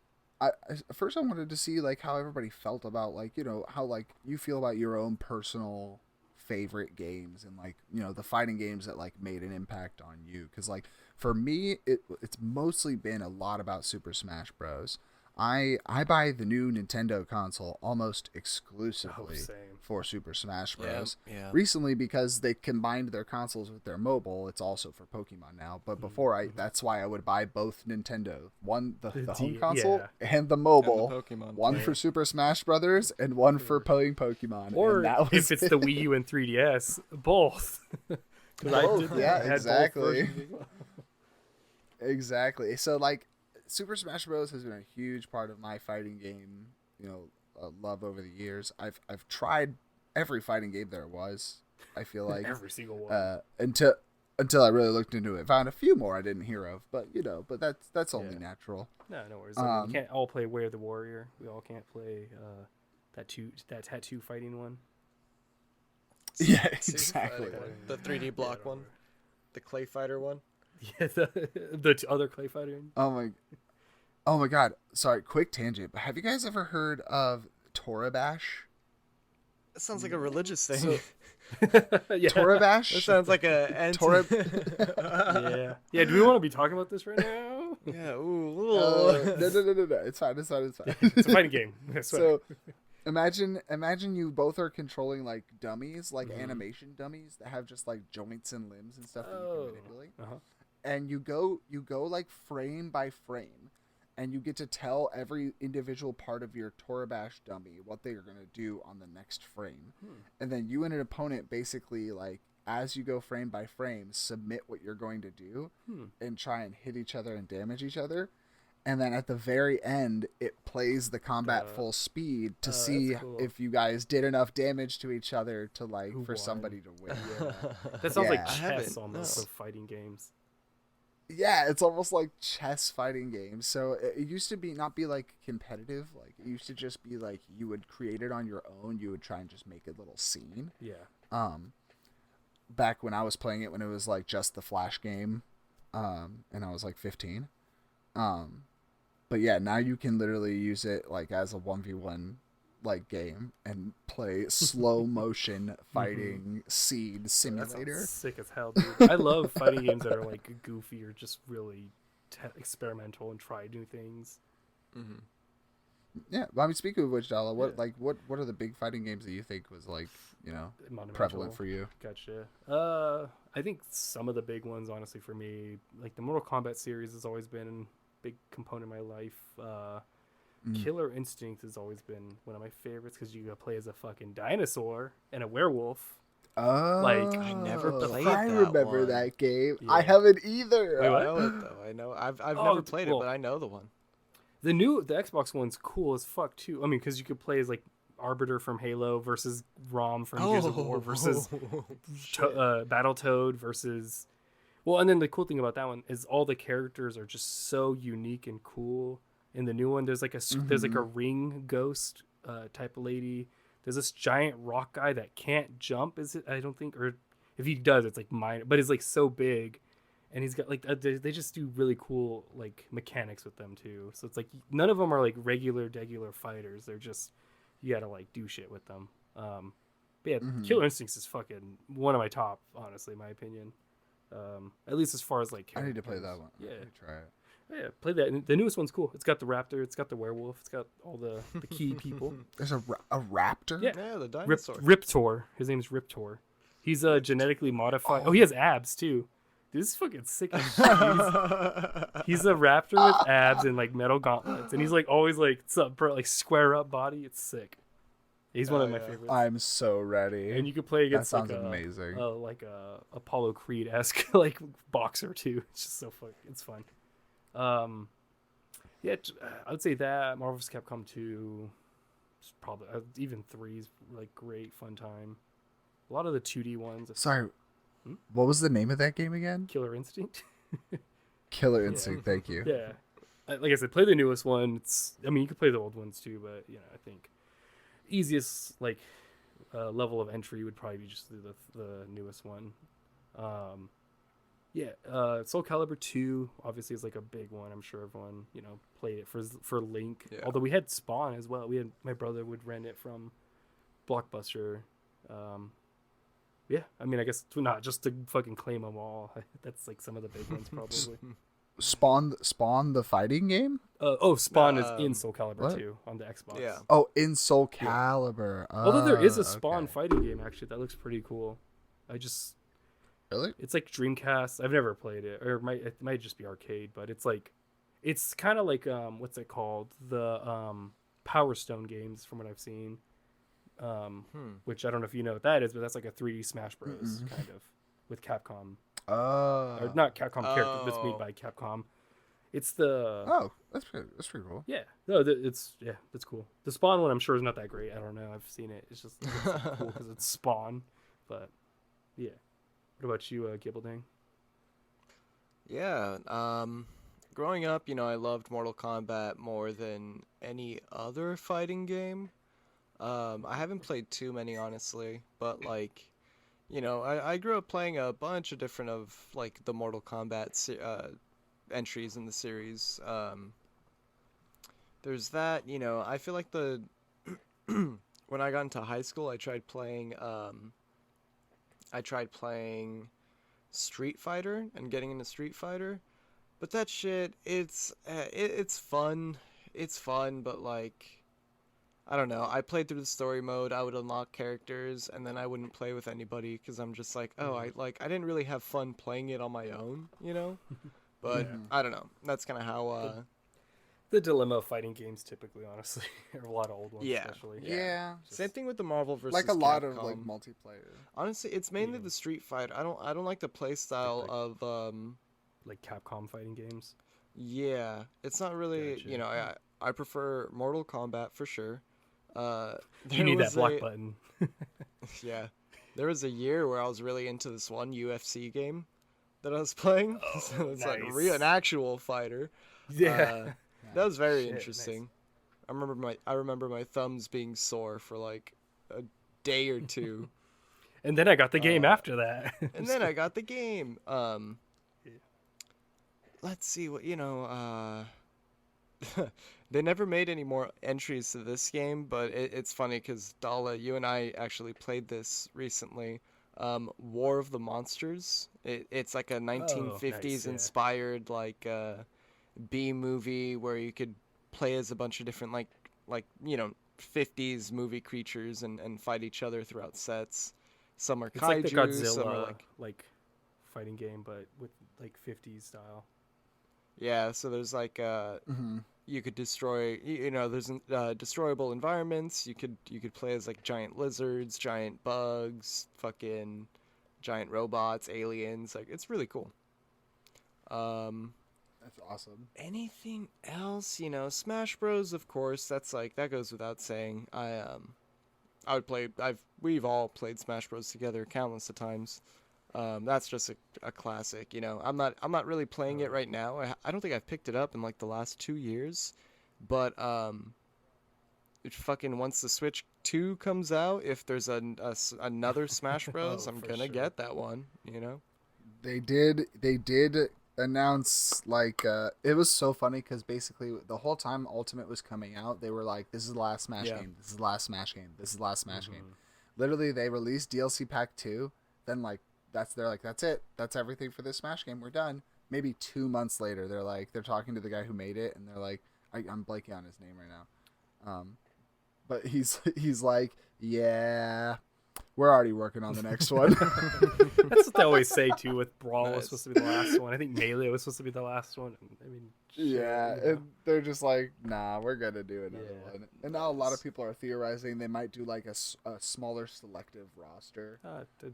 S1: first I wanted to see like how everybody felt about like, you know, how like you feel about your own personal favorite games and like, you know, the fighting games that like made an impact on you. Cause like for me, it's mostly been a lot about Super Smash Bros. I buy the new Nintendo console almost exclusively for Super Smash Bros.
S2: Yeah.
S1: Recently, because they combined their consoles with their mobile, it's also for Pokemon now. But before, that's why I would buy both Nintendo, the home console and the mobile,
S2: and the Pokemon
S1: one for Super Smash Brothers and one for playing Pokemon.
S3: Or if it's the Wii U and 3DS, both.
S1: Exactly. Exactly. So like, Super Smash Bros. Has been a huge part of my fighting game, you know, love over the years. I've tried every fighting game there was. I feel like
S3: every single one.
S1: Until I really looked into it, found a few more I didn't hear of. But you know, that's only natural.
S3: No worries. I mean, you can't all play Way of the Warrior. We all can't play that tattoo fighting one.
S1: Yeah, exactly.
S2: The 3D block one, the Clay Fighter one.
S3: Yeah, the other Clay Fighter.
S1: Oh my God! Sorry, quick tangent. But have you guys ever heard of Torabash?
S2: That sounds like a religious thing.
S1: So, Torabash.
S2: That sounds like a
S3: Yeah. Do we want to be talking about this right now?
S2: Yeah.
S1: No. It's fine.
S3: It's a fighting game.
S1: So, imagine you both are controlling like dummies, like animation dummies that have just like joints and limbs and stuff that you can manipulate. And you go like frame by frame, and you get to tell every individual part of your Torabash dummy what they are going to do on the next frame. And then you and an opponent basically, like, as you go frame by frame, submit what you're going to do and try and hit each other and damage each other. And then at the very end, it plays the combat full speed to see if you guys did enough damage to each other to like for somebody to win.
S3: That sounds like chess almost of fighting games.
S1: Yeah, it's almost like chess fighting games. So it used to not be like competitive. Like it used to just be like you would create it on your own. You would try and just make a little scene.
S3: Yeah.
S1: Back when I was playing it, when it was like just the Flash game, and I was like 15. But yeah, now you can literally use it like as a 1v1 like game and play slow motion fighting scene simulator.
S3: That's sick as hell, dude. I love fighting games that are like goofy or just really experimental and try new things.
S1: Yeah, I mean, speaking of which, Dala, what are the big fighting games that you think was like, you know, prevalent for you?
S3: Gotcha. I think some of the big ones, honestly, for me, like the Mortal Kombat series has always been a big component of my life. Killer Instinct has always been one of my favorites because you play as a fucking dinosaur and a werewolf.
S1: Oh,
S2: like I never played that.
S1: I remember
S2: one.
S1: that game.
S3: Yeah.
S1: I haven't either.
S3: Wait,
S2: I know it though. I know. I've never played it, but I know the one.
S3: The Xbox one's cool as fuck too. I mean, because you could play as like Arbiter from Halo versus Rom from Gears of War versus Battletoad versus. Well, and then the cool thing about that one is all the characters are just so unique and cool. In the new one, there's like a ring ghost type of lady. There's this giant rock guy that can't jump. Is it? I don't think, or if he does, it's like minor. But it's like so big, and he's got like they just do really cool like mechanics with them too. So it's like none of them are like regular fighters. They're just you gotta like do shit with them. But yeah, Killer Instincts is fucking one of my top, honestly, in my opinion. At least as far as like
S1: I need to play that one.
S3: Yeah,
S1: I need to try it.
S3: Yeah, play that. The newest one's cool. It's got the raptor. It's got the werewolf. It's got all the key people.
S1: There's a raptor?
S3: Yeah,
S2: the dinosaur.
S3: Riptor. His name's Riptor. He's genetically modified. Oh, he has abs too. Dude, this is fucking sick as shit. He's a raptor with abs and like metal gauntlets, and he's like always like like square up body. It's sick. He's one of my favorites.
S1: I'm so ready.
S3: And you could play against
S1: that sounds amazing.
S3: Like a Apollo Creed-esque like boxer too. It's just so fun. It's fun. Yeah, I would say that Marvel vs. Capcom 2 is probably even 3 is like great fun time. A lot of the 2D ones.
S1: Sorry, what was the name of that game again?
S3: Killer Instinct.
S1: Killer Instinct. Thank you.
S3: Yeah, like I said, play the newest one. You could play the old ones too, but I think easiest like level of entry would probably be just the newest one. Soul Calibur 2 obviously is like a big one. I'm sure everyone played it for Link. Yeah. Although we had Spawn as well. My brother would rent it from Blockbuster. I guess not just to fucking claim them all. That's like some of the big ones probably.
S1: Spawn the fighting game?
S3: Spawn is in Soul Calibur 2 on the Xbox.
S1: Yeah. Oh, in Soul Calibur. Yeah.
S3: Although there is a Spawn fighting game actually that looks pretty cool.
S1: Really?
S3: It's like Dreamcast. I've never played it, or it might just be arcade. But it's kind of like what's it called? The Power Stone games, from what I've seen. Which I don't know if you know what that is, but that's like a 3D Smash Bros. Kind of with Capcom. Or not Capcom character that's made by Capcom. It's the
S1: that's pretty cool.
S3: Yeah, no, that's cool. The Spawn one I'm sure is not that great. I don't know. I've seen it. It's just cool because it's Spawn, but yeah. What about you, Gibbledang?
S2: Yeah, growing up, I loved Mortal Kombat more than any other fighting game. I haven't played too many, honestly, but I grew up playing a bunch of different of like the Mortal Kombat entries in the series. There's that, I feel like when I got into high school, I tried playing Street Fighter and getting into Street Fighter, but that shit, it's fun. It's fun, but I don't know. I played through the story mode. I would unlock characters, and then I wouldn't play with anybody because I'm just like, I didn't really have fun playing it on my own, But I don't know. That's kind of how.
S3: The dilemma of fighting games, typically, honestly, or a lot of old ones, especially.
S1: Yeah.
S2: Same thing with the Marvel versus
S1: like a lot
S2: Capcom.
S1: of like multiplayer.
S2: Honestly, it's mainly the Street Fighter. I don't like the play style of
S3: like Capcom fighting games.
S2: Yeah, it's not really. Gotcha. I prefer Mortal Kombat for sure.
S3: You need that block button.
S2: Yeah, there was a year where I was really into this one UFC game that I was playing. So it's nice. Like an actual fighter.
S3: Yeah.
S2: That was very interesting. Nice. I remember my thumbs being sore for like a day or two.
S3: And then I got the game after that.
S2: And then I got the game. Let's see what they never made any more entries to this game, but it's funny because Dala, you and I actually played this recently. War of the Monsters. It's like a 1950s inspired like B movie where you could play as a bunch of different like 50s movie creatures and fight each other throughout sets. Some are kaiju,
S3: like the Godzilla,
S2: some are
S3: like fighting game, but with like 50s style.
S2: Yeah, so there's like you could destroy, there's destroyable environments. You could play as like giant lizards, giant bugs, fucking giant robots, aliens. Like it's really cool.
S1: That's awesome.
S2: Anything else? Smash Bros. Of course, that goes without saying. I would play. We've all played Smash Bros. Together countless of times. That's just a classic. I'm not really playing it right now. I don't think I've picked it up in like the last 2 years, but fucking once the Switch 2 comes out, if there's another Smash Bros, I'm gonna get that one. You know.
S1: They did announce like it was so funny because basically the whole time Ultimate was coming out, they were like, "This is the last Smash game. This is the last Smash game. This is the last Smash game." Literally, they released DLC Pack 2. Then like they're like, "That's it. That's everything for this Smash game. We're done." Maybe 2 months later, they're talking to the guy who made it, and they're like, I'm blanking on his name right now, but he's like, "Yeah, we're already working on the next one."
S3: That's what they always say too. With Brawl was supposed to be the last one. I think Melee was supposed to be the last one. I mean,
S1: yeah, and they're just like, "Nah, we're gonna do another one." And now a lot of people are theorizing they might do like a smaller selective roster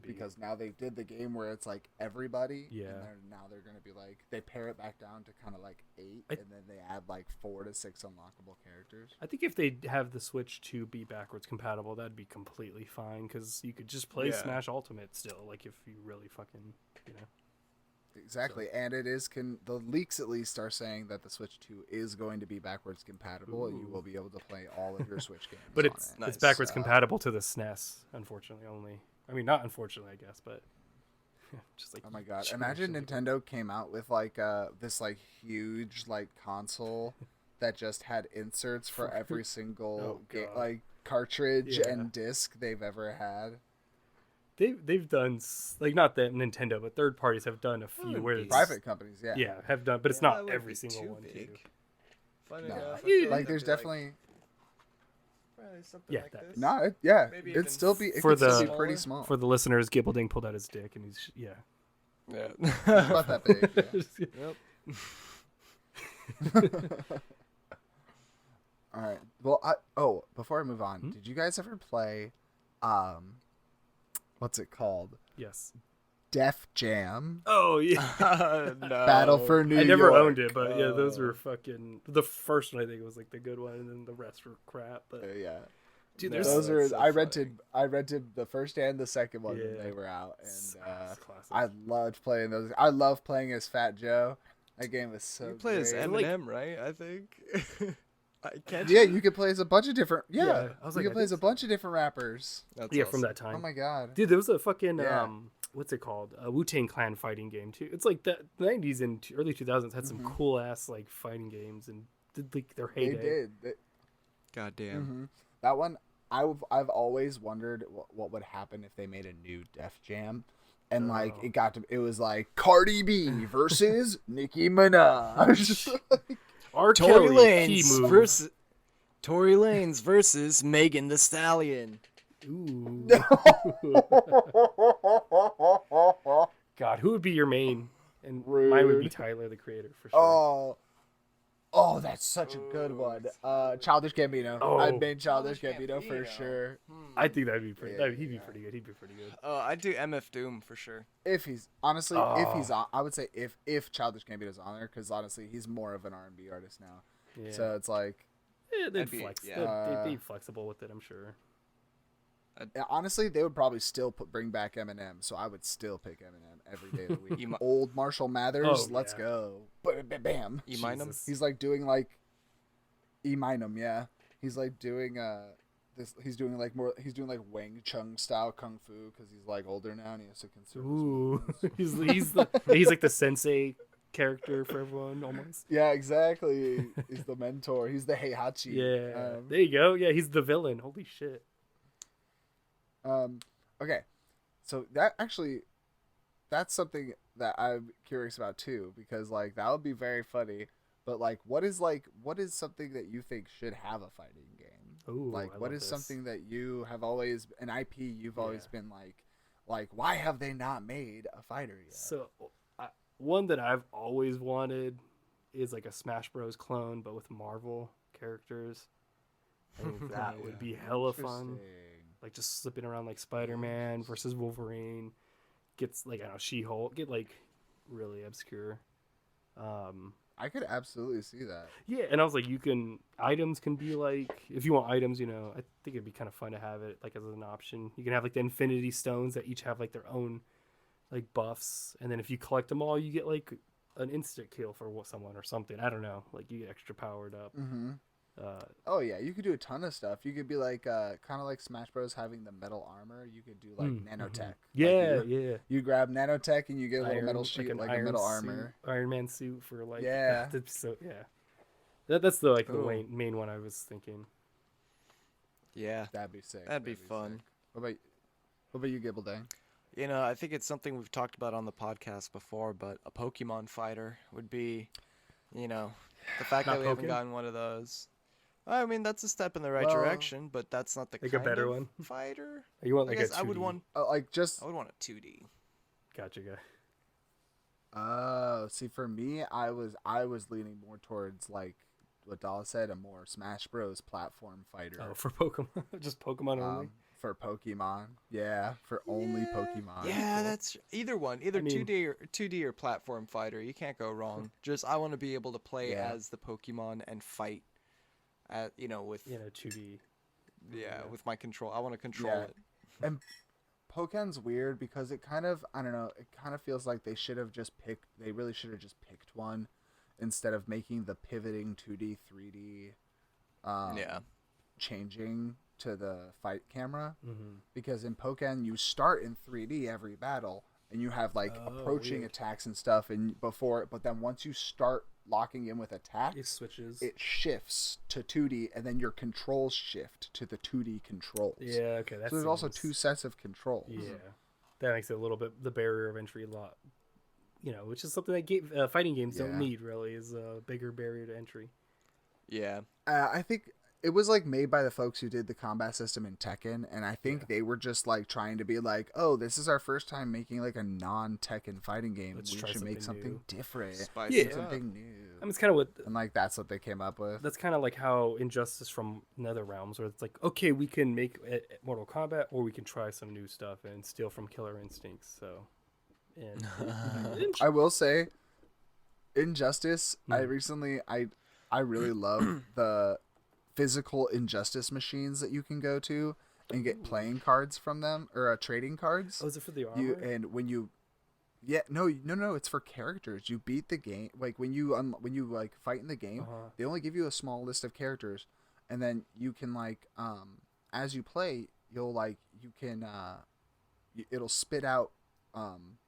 S1: because now they did the game where it's like everybody.
S3: Yeah.
S1: And now they're gonna be like they pare it back down to kind of like 8, and then they add like 4 to 6 unlockable characters.
S3: I think if they have the Switch 2 be backwards compatible, that'd be completely fine because you could just play Smash Ultimate still. Like if you really fucking, you know.
S1: Exactly, so. And it is the leaks at least are saying that the Switch 2 is going to be backwards compatible, and you will be able to play all of your Switch games.
S3: But it's backwards compatible to the SNES, unfortunately only. I mean, not unfortunately, I guess, but just like.
S1: Oh my god! Imagine Nintendo came out with like this like huge like console that just had inserts for every single like cartridge and disc they've ever had.
S3: They've done like not that Nintendo, but third parties have done a few where
S1: private companies,
S3: have done, but it's not every single one too.
S1: Like there's definitely
S2: something like this.
S1: No, it'd still be pretty small.
S3: For the listeners, Gibbledang pulled out his dick and he's
S1: it's about that big. Yep. All right. Well, before I move on, did you guys ever play what's it called?
S3: Yes.
S1: Def Jam.
S3: Oh yeah.
S2: No.
S1: Battle for New York.
S3: I never owned it, but yeah, those were fucking. The first one I think was like the good one, and then the rest were crap. But
S1: yeah,
S3: dude,
S1: those are. So I rented the first and the second one when they were out, and I loved playing those. I love playing as Fat Joe. That game was so.
S2: You play as Eminem, right? I think.
S1: You could play as a bunch of different. Yeah,
S3: I was
S1: you could play as a bunch of different rappers.
S2: That's awesome.
S3: From that time.
S1: Oh my god,
S3: dude, there was a fucking what's it called? A Wu-Tang Clan fighting game too. It's like the 90s and early 2000s had some cool ass like fighting games and did like their heyday.
S1: They did.
S2: God damn.
S1: That one, I've always wondered what would happen if they made a new Def Jam. And like it was like Cardi B versus Nicki Minaj.
S2: Tory Lanez versus Megan the Stallion.
S3: Ooh. God, who would be your main? And mine would be Tyler, the Creator, for sure.
S1: Oh, that's such a good one. Childish Gambino. I'd main Childish Gambino for sure.
S3: I think that'd be pretty. He'd be pretty good. He'd be pretty good.
S2: Oh, I'd do MF Doom for sure.
S1: If he's honestly, if he's on, I would say if Childish Gambino's on there, because honestly, he's more of an R&B artist now. Yeah. So it's like,
S3: they'd flex. They'd be flexible with it, I'm sure.
S1: Honestly, they would probably still bring back Eminem, so I would still pick Eminem every day of the week. Old Marshall Mathers, let's go. Bam.
S2: Eminem?
S1: He's like doing like Eminem, yeah. He's like doing he's doing like Wang Chung style kung fu because he's like older now and he has to conserve his moves.
S3: he's like the sensei character for everyone almost.
S1: Yeah, exactly. He's the mentor. He's the Heihachi.
S3: Yeah. There you go. Yeah, he's the villain. Holy shit.
S1: Okay, so that's something that I'm curious about too, because like that would be very funny. But like, what is something that you think should have a fighting game?
S3: Ooh,
S1: like, what is something that you have always an IP you've always been like, why have they not made a fighter yet?
S3: So, one that I've always wanted is like a Smash Bros. Clone, but with Marvel characters. I think that would be hella fun. Like just slipping around like Spider-Man versus Wolverine, gets like She-Hulk, get like really obscure.
S1: I could absolutely see that.
S3: Yeah, and I was like, items can be like, if you want items, I think it'd be kind of fun to have it like as an option. You can have like the Infinity Stones that each have like their own like buffs, and then if you collect them all, you get like an instant kill for someone or something. I don't know, like you get extra powered up.
S1: Oh yeah, you could do a ton of stuff. You could be like kind of like Smash Bros having the metal armor. You could do like nanotech.
S3: Yeah,
S1: like
S3: yeah.
S1: You grab nanotech and you get a little metal
S3: Like
S1: sheet,
S3: an
S1: like
S3: iron
S1: a metal
S3: suit,
S1: armor.
S3: Iron Man suit for like
S1: Yeah.
S3: That's the main one I was thinking.
S2: Yeah,
S1: That'd be sick.
S2: that'd be fun.
S1: Sick. What about you, Gibbledang?
S2: You know, I think it's something we've talked about on the podcast before, but a Pokemon fighter would be, you know, the fact that we haven't gotten one of those. I mean, that's a step in the right direction, but that's not the
S3: like
S2: kind
S3: a better
S2: of
S3: one
S2: fighter.
S3: You want like
S2: I guess
S3: a 2D.
S2: I would want
S1: I
S2: would want a 2D.
S3: Gotcha, guy.
S1: See, for me, I was leaning more towards like what Dala said, a more Smash Bros. Platform fighter.
S3: Oh, for Pokemon, just Pokemon only.
S1: For Pokemon, yeah, for only Pokemon.
S2: Yeah,
S3: cool.
S2: That's either one, either 2D or platform fighter. You can't go wrong. Just I want to be able to play as the Pokemon and fight, with
S3: 2D.
S2: Yeah, with my control. I want to control it.
S1: And Pokemon's weird because it kind of, I don't know, it kind of feels like they really should have just picked one instead of making the pivoting 2D, 3D changing to the fight camera. Because in Pokemon, you start in 3D every battle and you have like approaching attacks and stuff but then once you start locking in with attacks, it shifts to 2D and then your controls shift to the 2D controls.
S3: Yeah, okay.
S1: So there's also two sets of controls.
S3: Yeah. That makes it a little bit, the barrier of entry a lot, which is something that fighting games don't need really, is a bigger barrier to entry.
S2: Yeah.
S1: I think it was like made by the folks who did the combat system in Tekken, and I think they were just like trying to be like, oh, this is our first time making like a non-Tekken fighting game. We should make something different. Something new.
S3: I mean, it's kind of what,
S1: and like that's what they came up with.
S3: That's kind of like how Injustice from NetherRealms, where it's like, okay, we can make Mortal Kombat, or we can try some new stuff and steal from Killer Instincts. So, and
S1: I will say, Injustice. I really love the physical Injustice machines that you can go to and get playing cards from them, or trading cards.
S3: Oh, is it for the armor?
S1: No, it's for characters. You beat the game, like when you like fight in the game, they only give you a small list of characters, and then you can like as you play, it'll spit out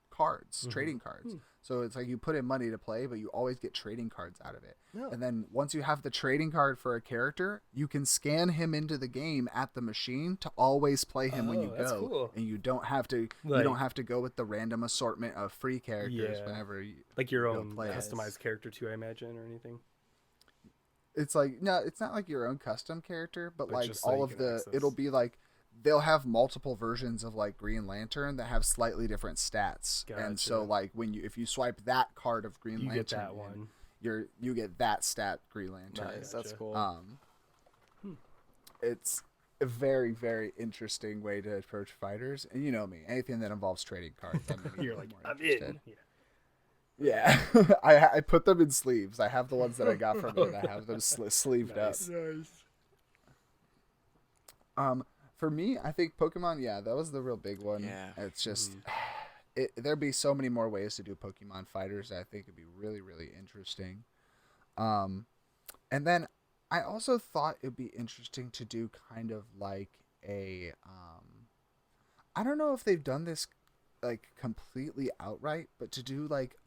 S1: cards, trading cards. So it's like you put in money to play, but you always get trading cards out of it. Yeah. And then once you have the trading card for a character, you can scan him into the game at the machine to always play him when you go.
S3: Cool.
S1: And you don't have to go with the random assortment of free characters whenever you
S3: like your own customized character too, I imagine, or anything.
S1: It's like it's not like your own custom character, but like all of the
S3: access.
S1: It'll be like they'll have multiple versions of like Green Lantern that have slightly different stats. Gotcha. And so like if you swipe that card of Green Lantern,
S3: get that one.
S1: You get that stat Green Lantern.
S2: Nice, that's cool.
S1: It's a very, very interesting way to approach fighters, and you know me, anything that involves trading cards,
S3: you're like, I'm in.
S1: Yeah, I put them in sleeves. I have the ones that I got from it, and I have them sleeved up.
S3: Nice.
S1: For me, I think Pokemon, that was the real big one. Yeah. It's just, there'd be so many more ways to do Pokemon fighters that I think would be really, really interesting. And then I also thought it'd be interesting to do kind of like a, I don't know if they've done this like completely outright, but to do like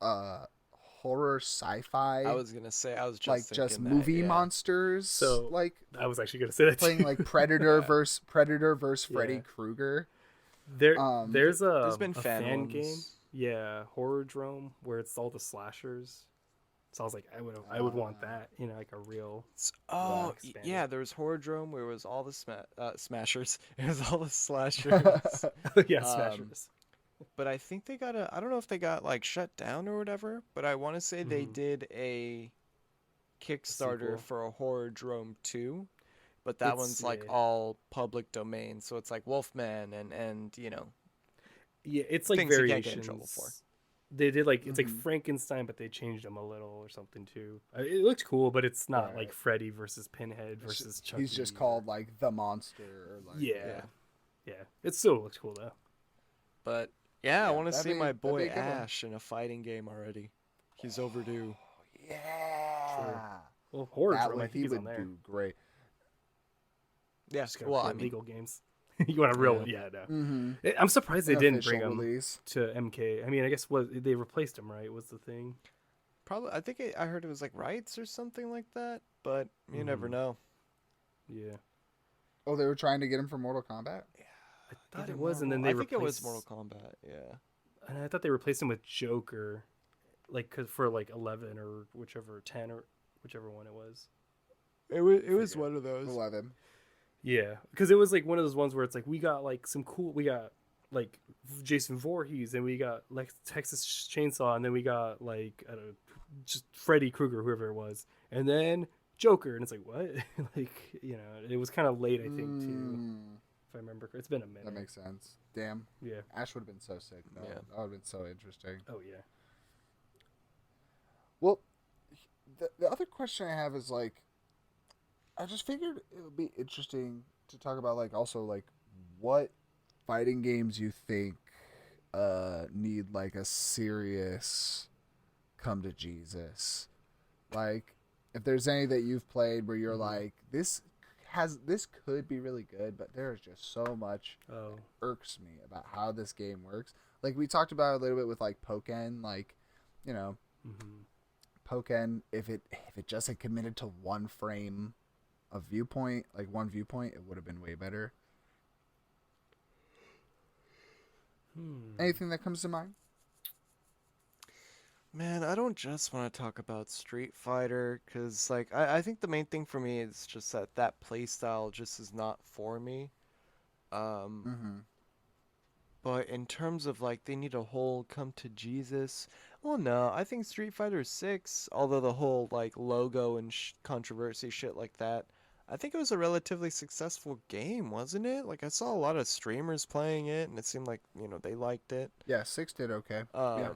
S1: horror sci-fi.
S2: I was gonna say
S1: just movie monsters.
S3: So
S1: like
S3: I was actually gonna say that
S1: playing like Predator versus Freddy Krueger.
S3: There's
S2: been
S3: a fan game, Horror Drome, where it's all the slashers. So I was like, I would want that, like a real.
S2: There was Horror Drome where it was all the smashers. It was all the slashers.
S3: Smashers.
S2: But I think I don't know if they got like shut down or whatever, but I want to say they did a Kickstarter for a Horror Drome 2, but that one's like all public domain, so it's like Wolfman and
S3: it's like
S2: things
S3: variations.
S2: You can't get in trouble for.
S3: They did like it's like Frankenstein, but they changed him a little or something too. It looks cool, but it's not like Freddy versus Pinhead versus Chucky.
S1: He's just called like the monster. Or like,
S3: It still looks cool though.
S2: But I want to see my boy Ash in a fighting game already. He's overdue.
S1: Yeah.
S3: Well, Horror
S1: that
S3: Drum, I think he's on there.
S1: do great.
S2: Yeah,
S3: Well, legal games. You want a real one? Yeah, no.
S1: Mm-hmm.
S3: I'm surprised they didn't bring him
S1: release
S3: to MK. I mean, I guess they replaced him, right? Was the thing?
S2: Probably. I think I heard it was like rights or something like that, but you never know.
S3: Yeah.
S1: Oh, they were trying to get him for Mortal Kombat?
S3: Yeah. I thought it was, and then they replaced...
S2: I think it was Mortal Kombat, yeah.
S3: And I thought they replaced him with Joker, like, for, like, 11 or whichever, 10 or whichever one it was.
S2: It was one of those.
S1: 11.
S3: Yeah, because it was, like, one of those ones where it's, like, we got, like, we got, like, Jason Voorhees, and we got, like, Texas Chainsaw, and then we got, like, I don't know, just Freddy Krueger, whoever it was. And then... Joker, and it's like, what? Like, you know, it was kind of late, I think, too. If I remember, it's been a minute.
S1: That makes sense. Damn.
S3: Yeah.
S1: Ash would have been so sick, though.
S2: Yeah.
S1: That would have been so interesting.
S3: Oh, yeah.
S1: Well, the other question I have is, like, I just figured it would be interesting to talk about, like, also, like, what fighting games you think need, like, a serious come to Jesus. Like, if there's any that you've played where you're like, this could be really good, but there's just so much that irks me about how this game works. Like we talked about a little bit with like Pokken, like, you know, Pokken, if it just had committed to one frame of viewpoint, like one viewpoint, it would have been way better. Anything that comes to mind?
S2: Man, I don't just want to talk about Street Fighter, because, like, I think the main thing for me is just that playstyle just is not for me. But in terms of, like, they need a whole come to Jesus, well, no, I think Street Fighter 6, although the whole, like, logo and controversy shit like that, I think it was a relatively successful game, wasn't it? Like, I saw a lot of streamers playing it, and it seemed like, you know, they liked it.
S1: Yeah, 6 did okay. Yeah.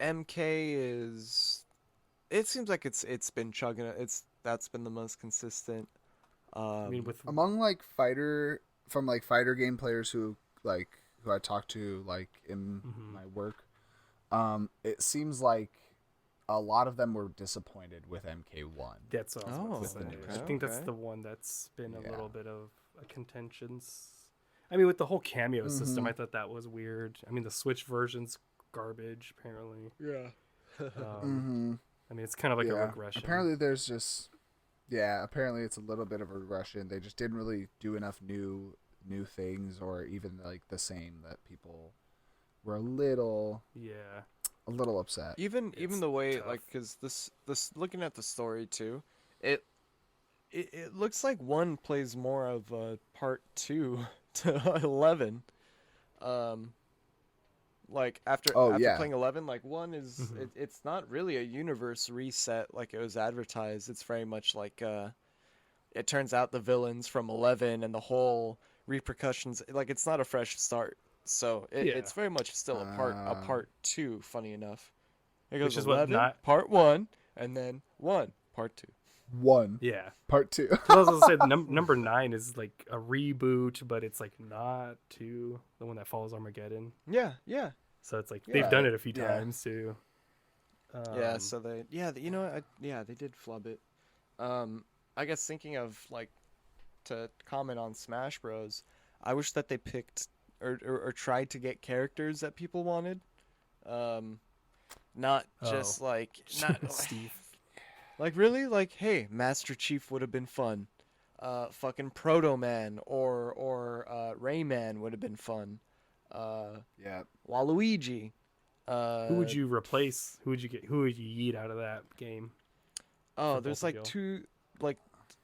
S2: MK is, it seems like it's been chugging it. That's been the most consistent.
S3: I mean,
S1: among like fighter game players who I talk to like in my work, it seems like a lot of them were disappointed with MK1.
S3: That's what I was about to say.
S2: Okay,
S3: I think that's the one that's been a little bit of a contentions. I mean, with the whole cameo system, I thought that was weird. I mean, the Switch version's garbage, apparently.
S2: Yeah.
S3: I mean, it's kind of like a regression.
S1: Apparently it's a little bit of a regression. They just didn't really do enough new things, or even like the same, that people were a little upset.
S2: Even the way tough. Like, because this looking at the story too, it looks like 1 plays more of part 2 to 11. Like after playing 11, like 1 is it's not really a universe reset like it was advertised. It's very much like it turns out the villains from 11 and the whole repercussions, like it's not a fresh start. So it's very much still a part 2. Funny enough, it goes 11 part 1 and then 1 part 2.
S1: 1 part 2.
S3: I was gonna say number 9 is like a reboot, but it's like not 2, the one that follows Armageddon.
S2: Yeah.
S3: So it's like they've done it a few times too.
S2: So they they did flub it. I guess thinking of like to comment on Smash Bros, I wish that they picked or tried to get characters that people wanted. Not just like not
S3: Steve.
S2: Like really, like, hey, Master Chief would have been fun. Fucking Proto Man or Rayman would have been fun. Waluigi.
S3: Who would you replace? Who would you get? Who would you yeet out of that game?
S2: Oh, there's like 2, like,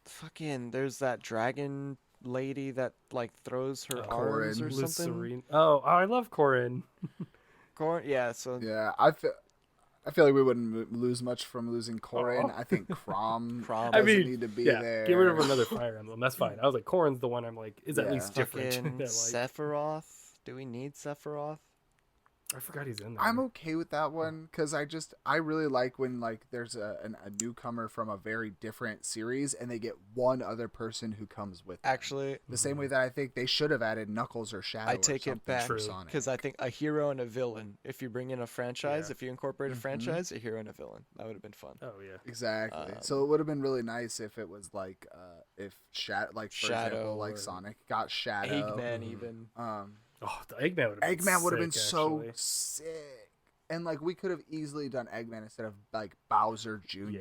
S2: fucking. There's that dragon lady that like throws her arms or something.
S3: Oh, I love Corrin.
S2: Corrin, yeah. So
S1: yeah, I feel like we wouldn't lose much from losing Corrin. I think Chrom doesn't need to be there.
S3: Get rid of another Fire Emblem. That's fine. I was like, Corrin's the one I'm like, is at least different.
S2: Sephiroth. Do we need Sephiroth?
S3: I forgot he's in there.
S1: I'm okay with that one because I really like when like there's a newcomer from a very different series and they get one other person who comes with them.
S2: Actually,
S1: the same way that I think they should have added Knuckles or Shadow.
S2: I take it back
S1: Sonic.
S2: because I think a hero and a villain. If you bring in a franchise, if you incorporate a franchise, a hero and a villain, that would have been fun.
S3: Oh yeah,
S1: exactly. So it would have been really nice if it was like if Shadow, like for example, like Sonic got Shadow,
S2: Eggman even.
S3: Oh, the Eggman would have been
S1: so sick. And like we could have easily done Eggman instead of like Bowser Jr.
S3: Yeah.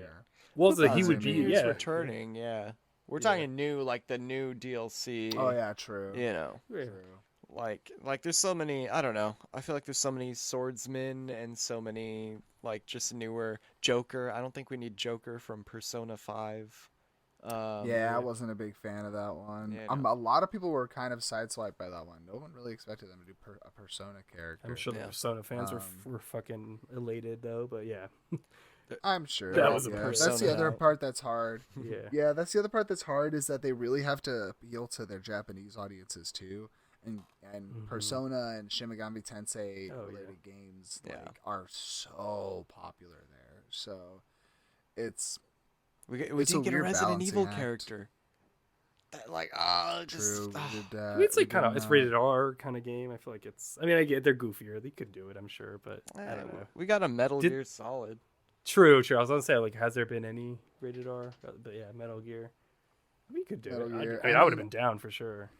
S3: Well, he would be
S2: returning. Yeah, we're talking new, like the new DLC.
S1: Oh yeah, true.
S2: You know,
S3: true.
S2: Like there's so many. I don't know. I feel like there's so many swordsmen and so many like just newer Joker. I don't think we need Joker from Persona 5.
S1: I wasn't a big fan of that one.
S2: Yeah,
S1: A lot of people were kind of sideswiped by that one. No one really expected them to do a Persona character.
S3: I'm sure the Persona fans were fucking elated though, but yeah.
S1: I'm sure.
S3: That was a Persona.
S1: That's the other part that's hard.
S3: Yeah,
S1: that's the other part that's hard is that they really have to appeal to their Japanese audiences too. And Persona and Shin Megami Tensei related games are so popular there. So it's
S2: we didn't get a Resident Evil character.
S1: True.
S3: It's like kind of it's rated R kind of game. I feel like it's. I mean, I get they're goofier. They could do it, I'm sure, but I don't know.
S2: We got a Metal Gear Solid.
S3: True. I was gonna say like, has there been any rated R? But yeah, Metal Gear. We could do it. I would have been down for sure.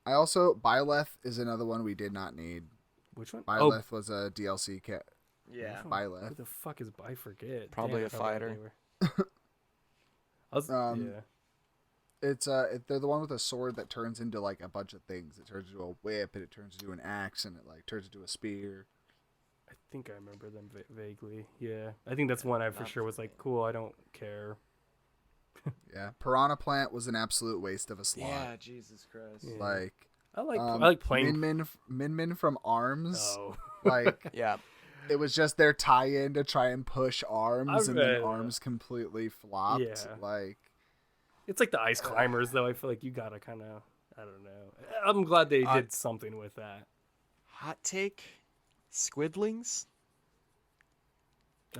S1: I also Byleth is another one we did not need.
S3: Which one?
S1: Byleth was a DLC kit.
S2: Yeah.
S1: Byleth.
S3: What the fuck is I forget?
S2: Probably a fighter.
S1: It's they're the one with a sword that turns into like a bunch of things. It turns into a whip, and it turns into an axe, and it like turns into a spear.
S3: I think I remember them vaguely. Yeah, I think that's one I for sure was like, cool. I don't care.
S1: Yeah, Piranha Plant was an absolute waste of a slot.
S2: Yeah, Jesus Christ.
S1: Yeah. Like
S3: I like playing
S1: Min Min from Arms.
S3: Oh.
S1: Like
S2: yeah.
S1: It was just their tie-in to try and push Arms, and then Arms completely flopped.
S3: Yeah.
S1: Like
S3: it's like the Ice Climbers, though. I feel like you gotta kind of, I don't know. I'm glad they did something with that.
S2: Hot take, Squidlings.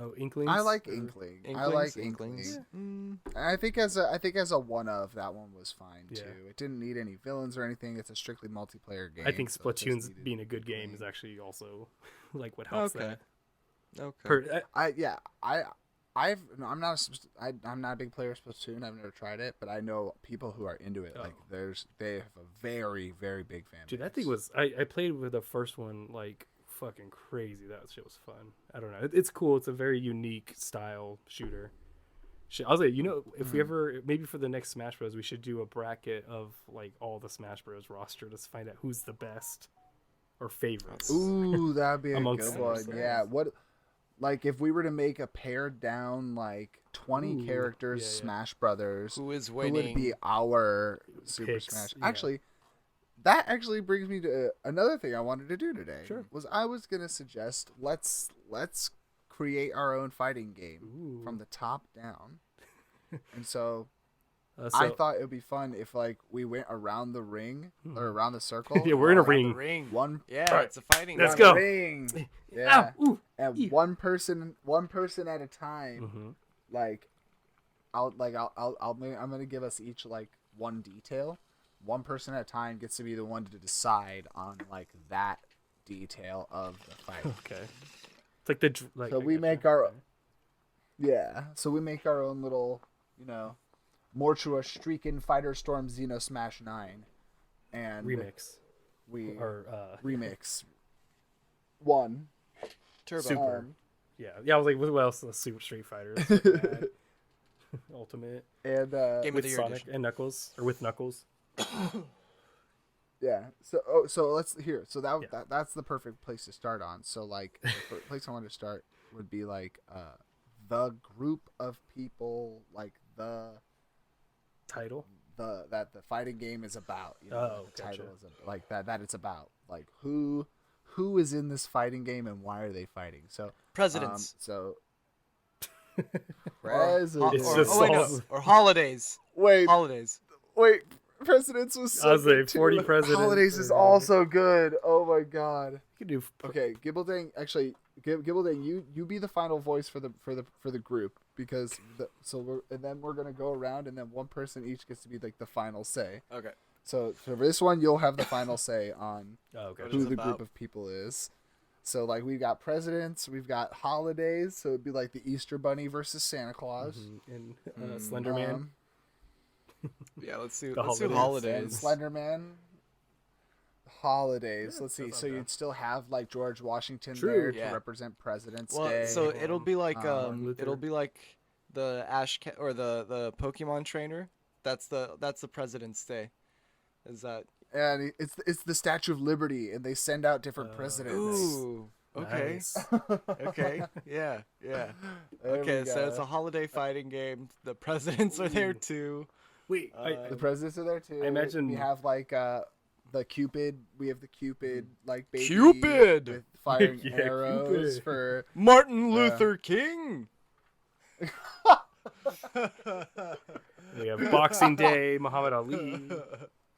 S3: Oh, Inklings.
S1: I like Inkling. I like Inklings. Yeah. I think as a one of that one was fine too. It didn't need any villains or anything. It's a strictly multiplayer game.
S3: I think Splatoon's being a good game is actually also like what helps that.
S2: Okay.
S1: I'm not a big player of Splatoon. I've never tried it, but I know people who are into it. Like they have a very, very big fan base.
S3: Dude, that thing was I played with the first one like fucking crazy. That shit was fun. I don't know. It's cool. It's a very unique style shooter. I was like, if we ever maybe for the next Smash Bros, we should do a bracket of like all the Smash Bros roster to find out who's the best or favorites.
S1: Ooh, that'd be a
S3: Amongst
S1: good one. Yeah. What? Like if we were to make a pared down like 20 characters Smash Brothers,
S2: who is winning?
S1: Who would be our Super Smash? Yeah. Actually, that actually brings me to another thing I wanted to do today.
S3: Sure.
S1: I was gonna suggest let's create our own fighting game from the top down, and so I thought it would be fun if like we went around the ring or around the circle.
S3: Yeah, we're in a ring.
S2: It's a fighting.
S3: Let's go.
S1: Ring. Yeah, and one person at a time. Like, I'm gonna give us each like one detail. One person at a time gets to be the one to decide on like that detail of the fight.
S3: Okay. It's like
S1: so we make our own little, Mortua Streakin' Fighter Storm Xeno Smash 9 and
S3: remix.
S1: Remix 1
S2: Turbo.
S3: Super. Yeah, I was like, what else? Super Street Fighter. Ultimate.
S1: And
S2: Game
S3: with
S2: of the
S3: Sonic
S2: edition.
S3: and Knuckles, or with Knuckles.
S1: Yeah. So let's hear. So that's the perfect place to start on. So like the place I want to start would be like the group of people, like the
S3: title
S1: that the fighting game is about. The
S3: gotcha.
S1: title is like that it's about like who is in this fighting game and why are they fighting? So
S2: presidents.
S1: Presidents.
S2: Or holidays.
S1: Wait.
S2: Holidays.
S1: Wait. Presidents was so
S3: I was
S1: good
S3: like 40
S1: too.
S3: presidents.
S1: Holidays is also good. Oh my god.
S3: You can do.
S1: Okay, Gibbledang. Actually, Gibbledang, you be the final voice for the group because then we're gonna go around and then one person each gets to be like the final say.
S2: Okay.
S1: So for this one, you'll have the final say on who the
S2: about?
S1: group of people is. So like we've got presidents, we've got holidays. So it'd be like the Easter Bunny versus Santa Claus
S3: and Slender Man.
S2: Yeah, let's do
S1: And
S2: holidays.
S1: Slender Man. Holidays. Let's see. So you'd still have like George Washington there to represent President's Day.
S2: So it'll be like the or the Pokemon trainer. That's the President's Day. Is that?
S1: And it's the Statue of Liberty, and they send out different presidents.
S2: Ooh. Okay.
S3: Nice.
S2: Okay. Yeah.
S1: There
S2: Okay.
S1: we
S2: So
S1: go.
S2: it's a holiday fighting game. The presidents are there too.
S3: Wait,
S1: The presidents are there too.
S3: I imagine
S1: we have like the Cupid. We have the Cupid like baby
S2: Cupid!
S1: with firing
S3: Yeah,
S1: arrows
S3: Cupid.
S1: for
S2: Martin Luther King.
S3: we have Boxing Day, Muhammad Ali,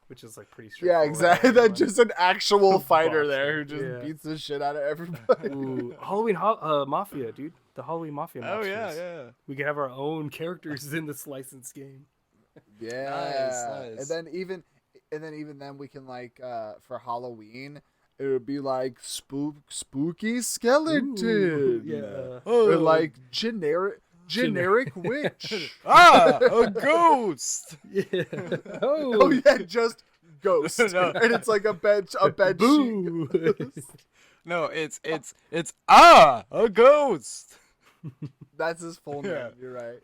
S3: which is like pretty
S1: yeah,
S3: straightforward.
S1: exactly. That's just an actual fighter
S3: Boxing,
S1: there who just
S3: yeah.
S1: beats the shit out of everybody.
S3: Ooh, Halloween Mafia, dude. The Halloween Mafia.
S2: Oh yeah,
S3: monsters.
S2: yeah.
S3: We could have our own characters in this licensed game.
S1: Yeah,
S2: Nice.
S1: and then even then we can like for Halloween it would be like spooky skeleton,
S3: Ooh, yeah.
S1: or like generic witch.
S2: A ghost.
S3: Yeah.
S1: Oh yeah, just ghost,
S2: No.
S1: and it's like a bed sheet.
S3: Boo.
S2: No, it's a ghost.
S1: That's his full name.
S2: Yeah.
S1: You're right.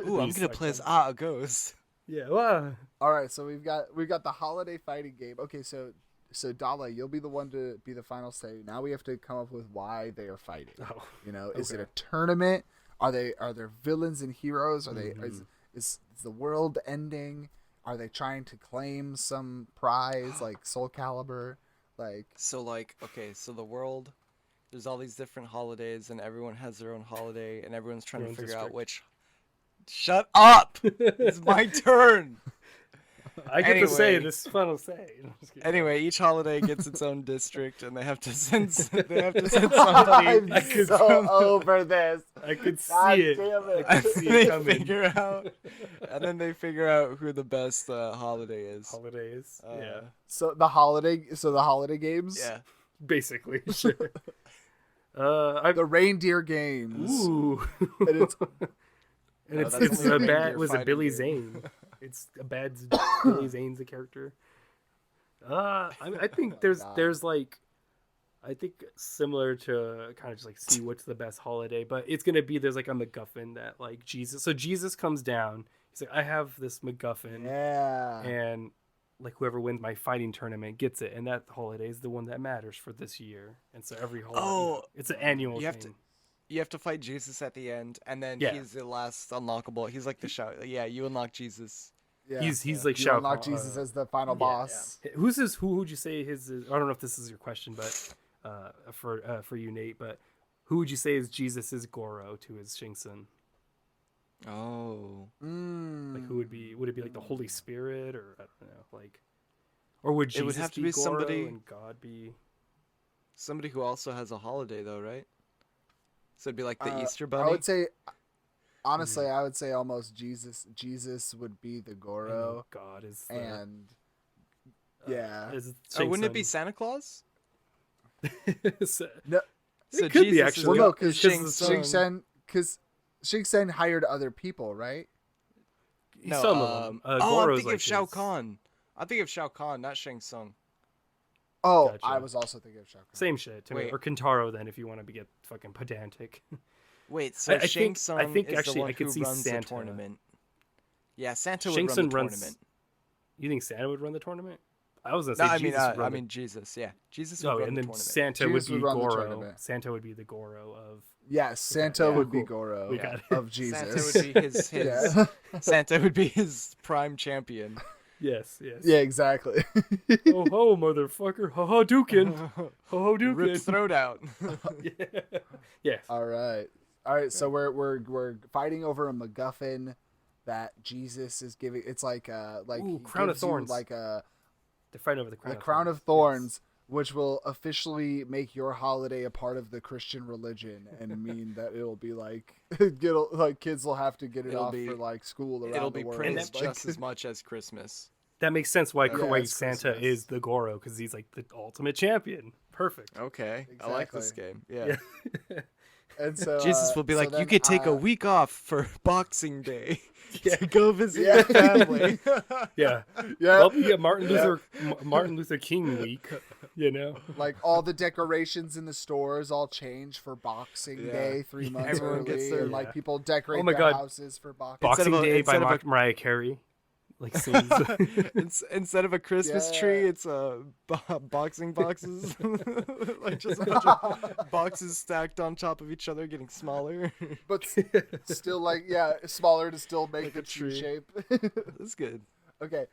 S2: Ooh, I'm gonna play as a ghost.
S3: Yeah. Wow.
S1: All right, so we've got the holiday fighting game. Okay, so Dala, you'll be the one to be the final say. Now we have to come up with why they are fighting.
S3: Oh,
S1: You know, is it
S3: okay.
S1: a tournament? Are there villains and heroes? Are they is the world ending? Are they trying to claim some prize like Soul Calibur? Like
S2: So so the world, there's all these different holidays, and everyone has their own holiday, and everyone's trying
S3: Their
S2: to
S3: own
S2: figure out
S3: district.
S2: which. Shut up! It's my turn.
S3: I get to say
S2: Anyway.
S3: this final say. I'm just kidding.
S2: Anyway, each holiday gets its own district, and they have to send somebody.
S1: I'm
S3: I could-
S1: so over this.
S3: I could see
S1: God
S3: it.
S1: damn it.
S3: I could see
S2: they
S3: it coming.
S2: figure out, and then they figure out who the best holiday is.
S3: Holidays. Yeah.
S1: So the holiday games.
S2: Yeah.
S3: Basically. Sure.
S1: The reindeer games.
S3: Ooh.
S1: And it's
S3: And
S2: No,
S3: it's
S2: that's
S3: it's
S2: only
S3: a
S2: a
S3: bad
S2: reindeer
S3: was it
S2: fighting
S3: Billy
S2: game.
S3: Zane? It's a bad Billy Zane's a character. I think there's like I think similar to kind of just like see what's the best holiday, but it's gonna be there's like a MacGuffin that like Jesus. So Jesus comes down. He's like, I have this MacGuffin,
S1: yeah.
S3: and like whoever wins my fighting tournament gets it, and that holiday is the one that matters for this year. And so every holiday,
S2: Oh,
S3: it's an annual
S2: you have
S3: thing.
S2: You have to fight Jesus at the end, and then
S3: Yeah.
S2: he's the last unlockable. He's like the shout. Yeah, you unlock Jesus.
S1: Yeah.
S3: He's like
S1: You
S3: Shao
S1: unlock
S3: Kahn.
S1: Jesus as the final boss.
S3: Who's his? Who would you say his? I don't know if this is your question, but for you, Nate. But who would you say is Jesus's Goro to his Shang Tsung?
S2: Oh.
S3: Like who would be? Would it be like the Holy Spirit, or I don't know, like, or would Jesus
S2: It would have to
S3: be
S2: be
S3: Goro
S2: somebody-
S3: and God be?
S2: Somebody who also has a holiday, though, right? So it'd be like the Easter
S1: I
S2: Bunny.
S1: would say, honestly, I would say almost Jesus. Jesus would be the
S3: And
S1: Goro,
S3: God is the,
S1: and yeah,
S3: is
S2: Oh, wouldn't it be
S3: Shang
S2: Santa Claus?
S3: Tsung.
S1: no,
S2: So
S3: It could be,
S2: Jesus
S3: actually.
S2: is
S1: well,
S3: Well,
S1: no, because
S2: Shang
S1: Shang
S2: Tsung.
S1: Tsung, because Shang Tsung hired other people, right?
S2: No,
S3: Some of them.
S2: I'm
S3: Goro's
S2: thinking
S3: like
S2: of Shao
S3: his-
S2: Kahn. I'm thinking of Shao Kahn, not Shang Tsung.
S1: Oh,
S3: Gotcha.
S1: I was also thinking of Shao Kahn.
S3: Same shit to me.
S2: Wait.
S3: Or Kentaro then, if you want to get fucking pedantic.
S2: Wait, so
S3: I
S2: Shang
S3: think-
S2: Tsung
S3: I think
S2: is
S3: actually
S2: the one
S3: I could
S2: who
S3: see
S2: runs
S3: Santa.
S2: the tournament. Yeah, Santa
S3: Shang
S2: would run
S3: Tsung
S2: the
S3: runs.
S2: tournament.
S3: You think Santa would run the tournament? I was gonna
S2: No,
S3: say
S2: I mean,
S3: Jesus would run
S2: I
S3: the-
S2: mean Jesus. Yeah, Jesus would
S3: No,
S2: run
S3: and
S2: the
S3: then
S2: tournament.
S3: Santa
S1: Jesus
S3: would be
S1: would run the
S3: Goro.
S1: tournament.
S3: Santa would be the Goro of.
S1: Yes, Santa
S2: yeah.
S1: would be
S3: Cool.
S1: Goro
S3: We got it.
S1: of Jesus.
S2: Santa would be his
S1: Yeah.
S2: Santa would be his prime champion.
S3: Yes, yes.
S1: Yeah, exactly.
S3: Oh ho, motherfucker! Ho ho, Dukin! Ho ho,
S2: Rip
S3: Dukin!
S2: throat out.
S3: Yeah.
S1: All right. So we're fighting over a MacGuffin. that Jesus is giving. It's like
S3: Ooh, crown of thorns.
S1: Like a
S3: they're fighting over the
S1: crown of thorns, which will officially make your holiday a part of the Christian religion and mean that it'll be like kids will have to get it off for like school around the world.
S2: It'll be praised just as much as Christmas.
S3: That makes sense why Santa Christmas. Is the Goro, because he's like the ultimate champion. Perfect.
S2: Okay, exactly. I like this game. Yeah.
S1: And so
S2: Jesus will be like, you could take a week off for Boxing Day to go visit your family.
S3: Yeah. Well, you get Martin Luther King week. You know,
S1: like all the decorations in the stores all change for Boxing Day 3 months early, and like people decorate their houses for
S3: Boxing Day by Mariah Carey. Like
S2: instead of a Christmas tree, it's boxing boxes, like just a bunch of boxes stacked on top of each other, getting smaller,
S1: but still like smaller to still make like the tree shape.
S2: That's good.
S1: Okay,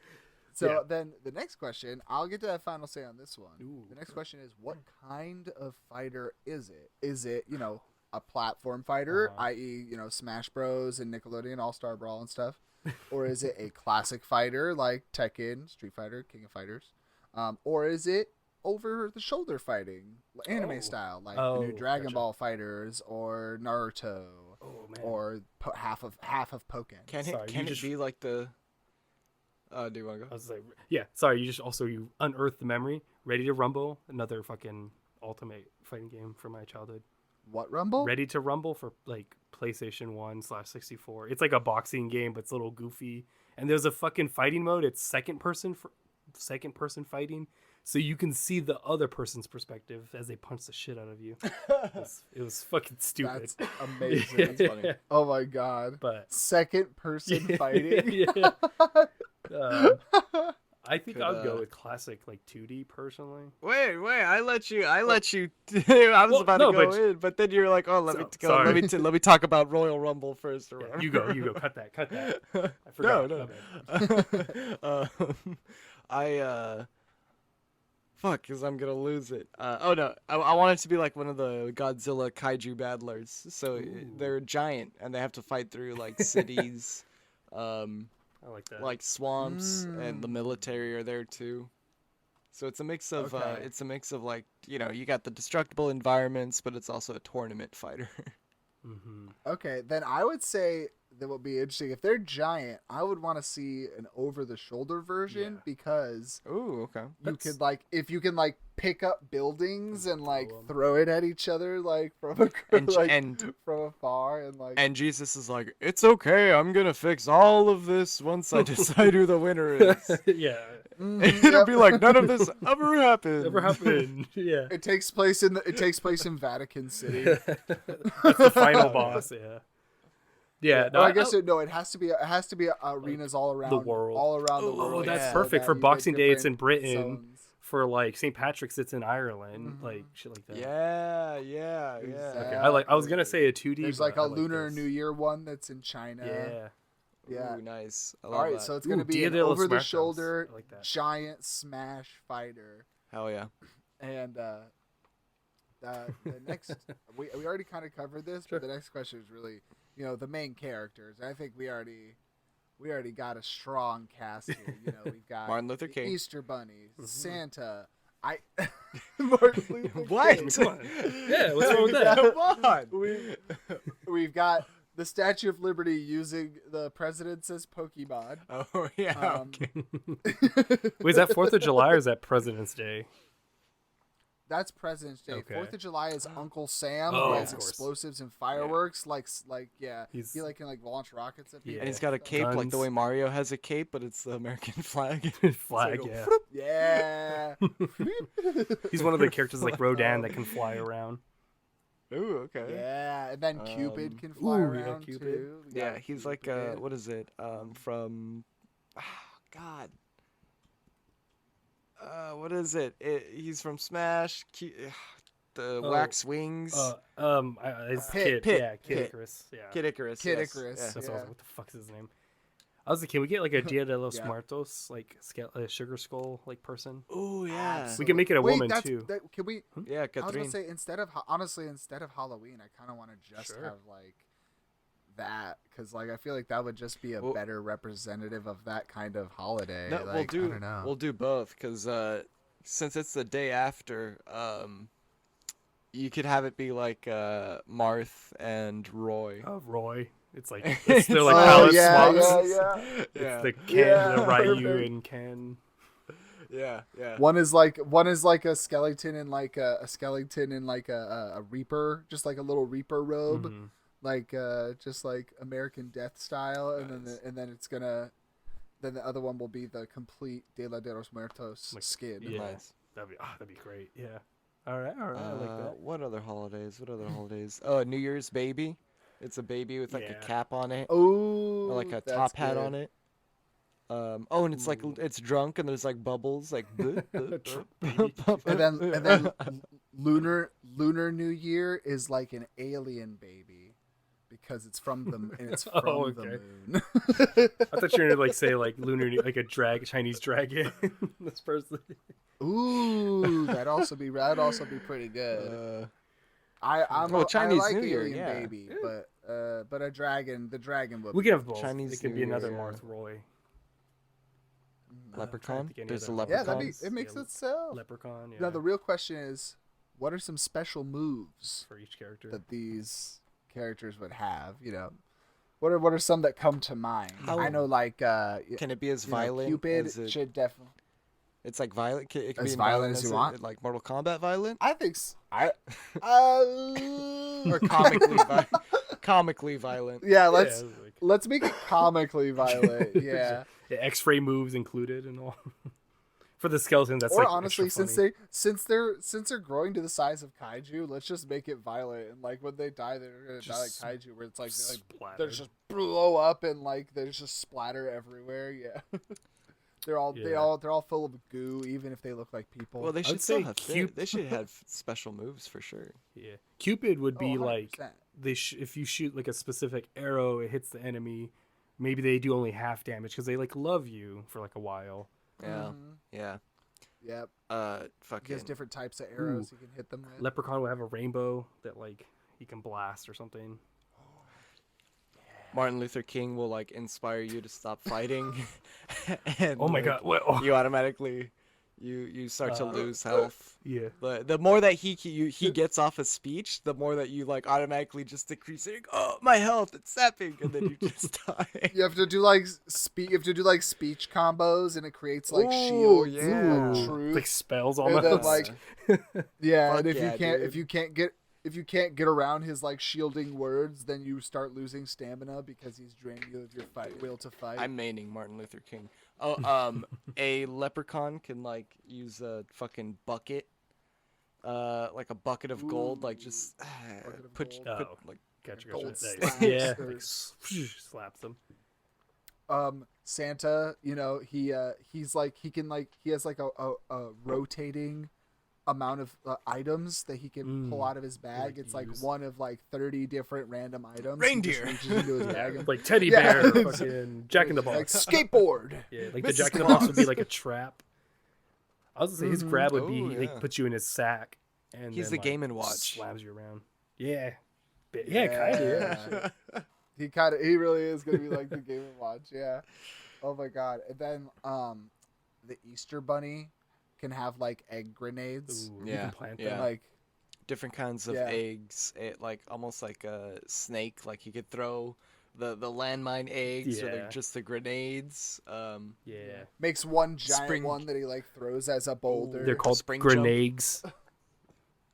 S1: so then the next question, I'll get to that final say on this one.
S3: Ooh.
S1: The next question is, what kind of fighter is it? Is it a platform fighter, i.e. Smash Bros. And Nickelodeon All-Star Brawl and stuff? Or is it a classic fighter like Tekken, Street Fighter, King of Fighters? Or is it over-the-shoulder fighting, anime style, like the new Dragon Ball fighters or Naruto, or half of Pokken?
S2: Can it be like the... do you want to go?
S3: I was like, sorry, you unearthed the memory. Ready to Rumble, another fucking ultimate fighting game from my childhood.
S1: What Rumble?
S3: Ready to Rumble for like PlayStation 1/64. It's like a boxing game, but it's a little goofy. And there's a fucking fighting mode. It's second person fighting, so you can see the other person's perspective as they punch the shit out of you. It was fucking stupid.
S1: That's amazing. That's funny. Oh my god!
S3: But
S1: second person fighting.
S3: I think I'd go with classic, like 2D personally.
S2: Wait! I let you. I was about to go in, but then you're like, "Oh, let me talk about Royal Rumble first." Or whatever.
S3: You go. Cut that. I forgot.
S2: No. Fuck, because I'm gonna lose it. Oh no, I want it to be like one of the Godzilla kaiju battlers. So they're giant and they have to fight through like cities.
S3: I like that.
S2: Like swamps, and the military are there too. So it's a mix of like, you got the destructible environments, but it's also a tournament fighter.
S3: Mm-hmm.
S1: Okay, then I would say that would be interesting if they're giant. I would want to see an over-the-shoulder version because
S2: you
S1: could like if you can like pick up buildings and like throw it at each other like from from afar and like.
S2: And Jesus is like, it's okay. I'm gonna fix all of this once I decide who the winner is.
S3: Yeah.
S2: It'll be like none of this ever happened.
S3: Yeah.
S1: It takes place in Vatican City.
S3: That's the final boss. Yeah. Yeah.
S1: No, I guess it has to be arenas all around
S3: the world.
S1: Oh,
S3: that's perfect for Boxing Day. It's in Britain. Zones. For like St. Patrick's, it's in Ireland, like shit like that.
S2: Yeah.
S1: Exactly.
S3: Okay, I was gonna say a 2D.
S1: There's like a Lunar New Year one that's in China.
S2: Yeah. Ooh, nice.
S1: All right, so it's gonna be an over-the-shoulder giant Smash fighter.
S2: Hell yeah.
S1: And the next, we already kind of covered this, but the next question is really, the main characters. I think we already got a strong cast here. We've got
S2: Martin Luther King,
S1: Easter Bunny, Santa. Martin Luther
S2: what?
S1: King.
S3: Come on. Yeah, what's wrong with that?
S2: Come on.
S1: We've got the Statue of Liberty using the presidents as Pokemon.
S2: Oh yeah. Okay.
S3: Wait, is that 4th of July or is that President's Day?
S1: That's President's Day.
S3: Okay.
S1: 4th of July is Uncle Sam who has explosives and fireworks. Yeah. He can launch rockets at people.
S2: And he's got a cape like the way Mario has a cape, but it's the American flag.
S1: Yeah.
S3: He's one of the characters like Rodan that can fly around.
S2: Ooh, okay.
S1: Yeah, and then Cupid can fly around too.
S2: Yeah, he's like what is it? From God. What is it? He's from Smash. The wax wings.
S3: Kid Icarus. Yeah.
S2: Kid Icarus.
S1: Kid Icarus.
S2: Yes.
S3: That's what the fuck is his name? I was like, can we get like a Dia de los Muertos, like a sugar skull like person?
S2: Oh yeah.
S1: Absolutely.
S3: We can make it a woman too.
S1: Can we?
S2: Yeah, Catherine.
S1: I was gonna say instead of Halloween, I kind of want to just have like that, because like I feel like that would just be a better representative of that kind of holiday.
S2: No,
S1: like, I don't know.
S2: We'll do both, because since it's the day after, you could have it be like Marth and Roy.
S3: Oh, Roy. It's like they're like palace swaps.
S1: Yeah.
S3: It's the Ken, the Ryu and Ken.
S2: Yeah.
S1: One is like a skeleton in like a Reaper, just like a little Reaper robe, like just like American Death style, and then the other one will be the complete Dala de los Muertos skin.
S3: Yeah, nice. That'd be great. Yeah. All right. I like that.
S2: What other holidays? Oh, a New Year's baby. It's a baby with like a cap on it.
S1: Oh,
S2: or like a top hat on it. And it's like it's drunk and there's like bubbles like. and
S1: then lunar New Year is like an alien baby because it's from the the moon.
S3: I thought you were gonna like say like lunar like a Chinese dragon. This person.
S1: Ooh, that'd also be pretty good. I like New Year, alien baby, but the dragon would.
S3: We can have both.
S2: Chinese
S3: it could be another Marth Roy.
S2: Leprechaun? There's a leprechaun.
S1: Yeah, it makes itself.
S3: Leprechaun, yeah.
S1: Now, the real question is, what are some special moves
S3: for each character
S1: that these characters would have? You know, what are some that come to mind? I know, like,
S2: can it be as violent?
S1: Cupid should definitely.
S2: It's like violent. It can
S1: as
S2: be
S1: violent as you want.
S2: Like Mortal Kombat violent.
S1: I think
S2: or comically violent.
S1: Yeah, let's make it comically violent. Yeah.
S3: X-ray moves included and all. For the skeleton, that's
S1: or
S3: like
S1: honestly, since they're growing to the size of kaiju, let's just make it violent. And like when they die, they're gonna die like kaiju, where it's like they just blow up and like there's just splatter everywhere. Yeah. They're all full of goo, even if they look like people.
S2: Well, they should still have they should have special moves for sure.
S3: Yeah, Cupid would be like if you shoot like a specific arrow, it hits the enemy. Maybe they do only half damage because they like love you for like a while.
S2: Yeah, yeah.
S1: Yep.
S2: Fucking.
S1: He has different types of arrows you can hit them with.
S3: Leprechaun will have a rainbow that like he can blast or something.
S2: Martin Luther King will like inspire you to stop fighting. And,
S3: oh my god! What?
S2: You automatically, you start to lose health.
S3: Yeah.
S2: The more that he gets off a speech, the more that you like automatically just decrease it. Oh, my health, it's sapping, and then you just die.
S1: You have to do like speech combos, and it creates like shields,
S3: like spells almost.
S1: And then, like, yeah, and if you can't get around his like shielding words, then you start losing stamina because he's draining you of your will to fight.
S2: I'm maining Martin Luther King. Oh, a leprechaun can like use a fucking bucket, like a bucket of gold, like just put like
S1: gold
S3: yeah, like, slaps them.
S1: Santa, you know, he has like a rotating amount of items that he can pull out of his bag. It's like one of like 30 different random items.
S2: Reindeer,
S1: into his bag.
S3: Like teddy bear, fucking Jack in the Box,
S1: like skateboard.
S3: Yeah, like the Jack in the Box would be like a trap. I was gonna say his grab would be like put you in his sack, and
S2: he's
S3: then,
S2: the Game and Watch.
S3: Slams you around. Yeah, kind of.
S1: He really is gonna be like the Game and Watch. Yeah. Oh my god. And then the Easter Bunny can have like egg grenades.
S3: Ooh, you can plant them.
S1: Like
S2: different kinds of eggs. It like almost like a snake. Like he could throw the landmine eggs, or they're just the grenades.
S1: Makes one giant one that he like throws as a boulder.
S3: They're called grenades.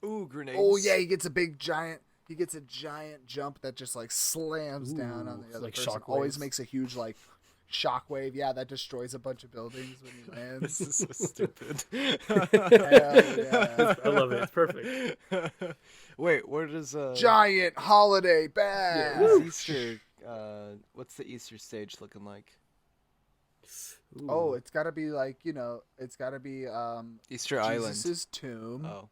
S2: Ooh, grenades.
S1: Oh yeah, he gets a giant jump that just like slams down on the other person. Always makes a huge like shockwave, that destroys a bunch of buildings when he lands.
S2: This is so stupid.
S1: Hell yeah.
S3: I love it. It's perfect.
S2: Wait, where does
S1: giant holiday bag?
S2: Easter? What's the Easter stage looking like?
S1: Ooh. Oh, it's got to be like it's got to be
S2: Easter Island.
S1: Jesus' tomb.
S2: Oh.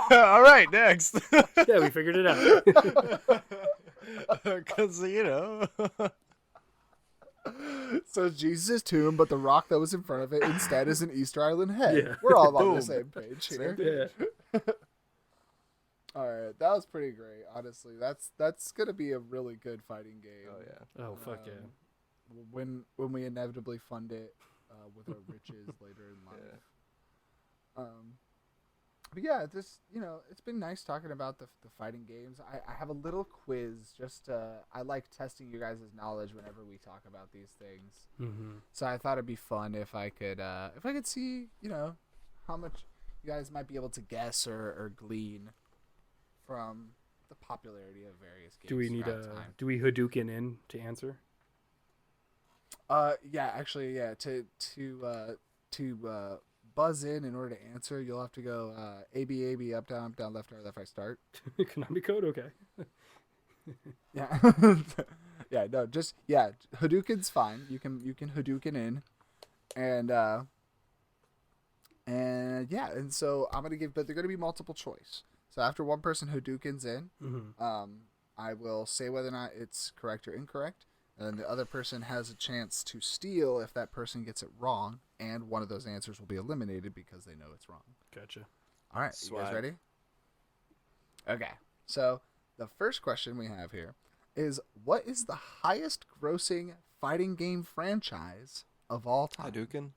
S2: All right, next.
S3: Yeah, we figured it out.
S2: Because
S1: so Jesus' tomb, but the rock that was in front of it instead is an Easter Island head.
S3: Yeah.
S1: We're all on the same page here.
S3: Yeah.
S1: All right, that was pretty great. Honestly, that's gonna be a really good fighting game.
S2: Oh yeah.
S3: Oh fuck yeah.
S1: When we inevitably fund it with our riches later in life.
S2: Yeah.
S1: But yeah, this it's been nice talking about the fighting games. I have a little quiz. Just I like testing you guys' knowledge whenever we talk about these things.
S3: Mm-hmm.
S1: So I thought it'd be fun if I could see how much you guys might be able to guess or glean from the popularity of various games.
S3: Do we need do we Hadouken in to answer?
S1: Yeah, actually, yeah. To buzz in order to answer, you'll have to go A B up down left right start.
S3: Konami code, okay.
S1: Yeah. Yeah, no, just Hadouken's fine. You can Hadouken in, and so I'm gonna give, but they're gonna be multiple choice. So after one person Hadouken's in, I will say whether or not it's correct or incorrect, and then the other person has a chance to steal if that person gets it wrong, and one of those answers will be eliminated because they know it's wrong.
S3: Gotcha.
S1: All right, you guys ready? Okay, so the first question we have here is, what is the highest grossing fighting game franchise of all time?
S2: Hadouken?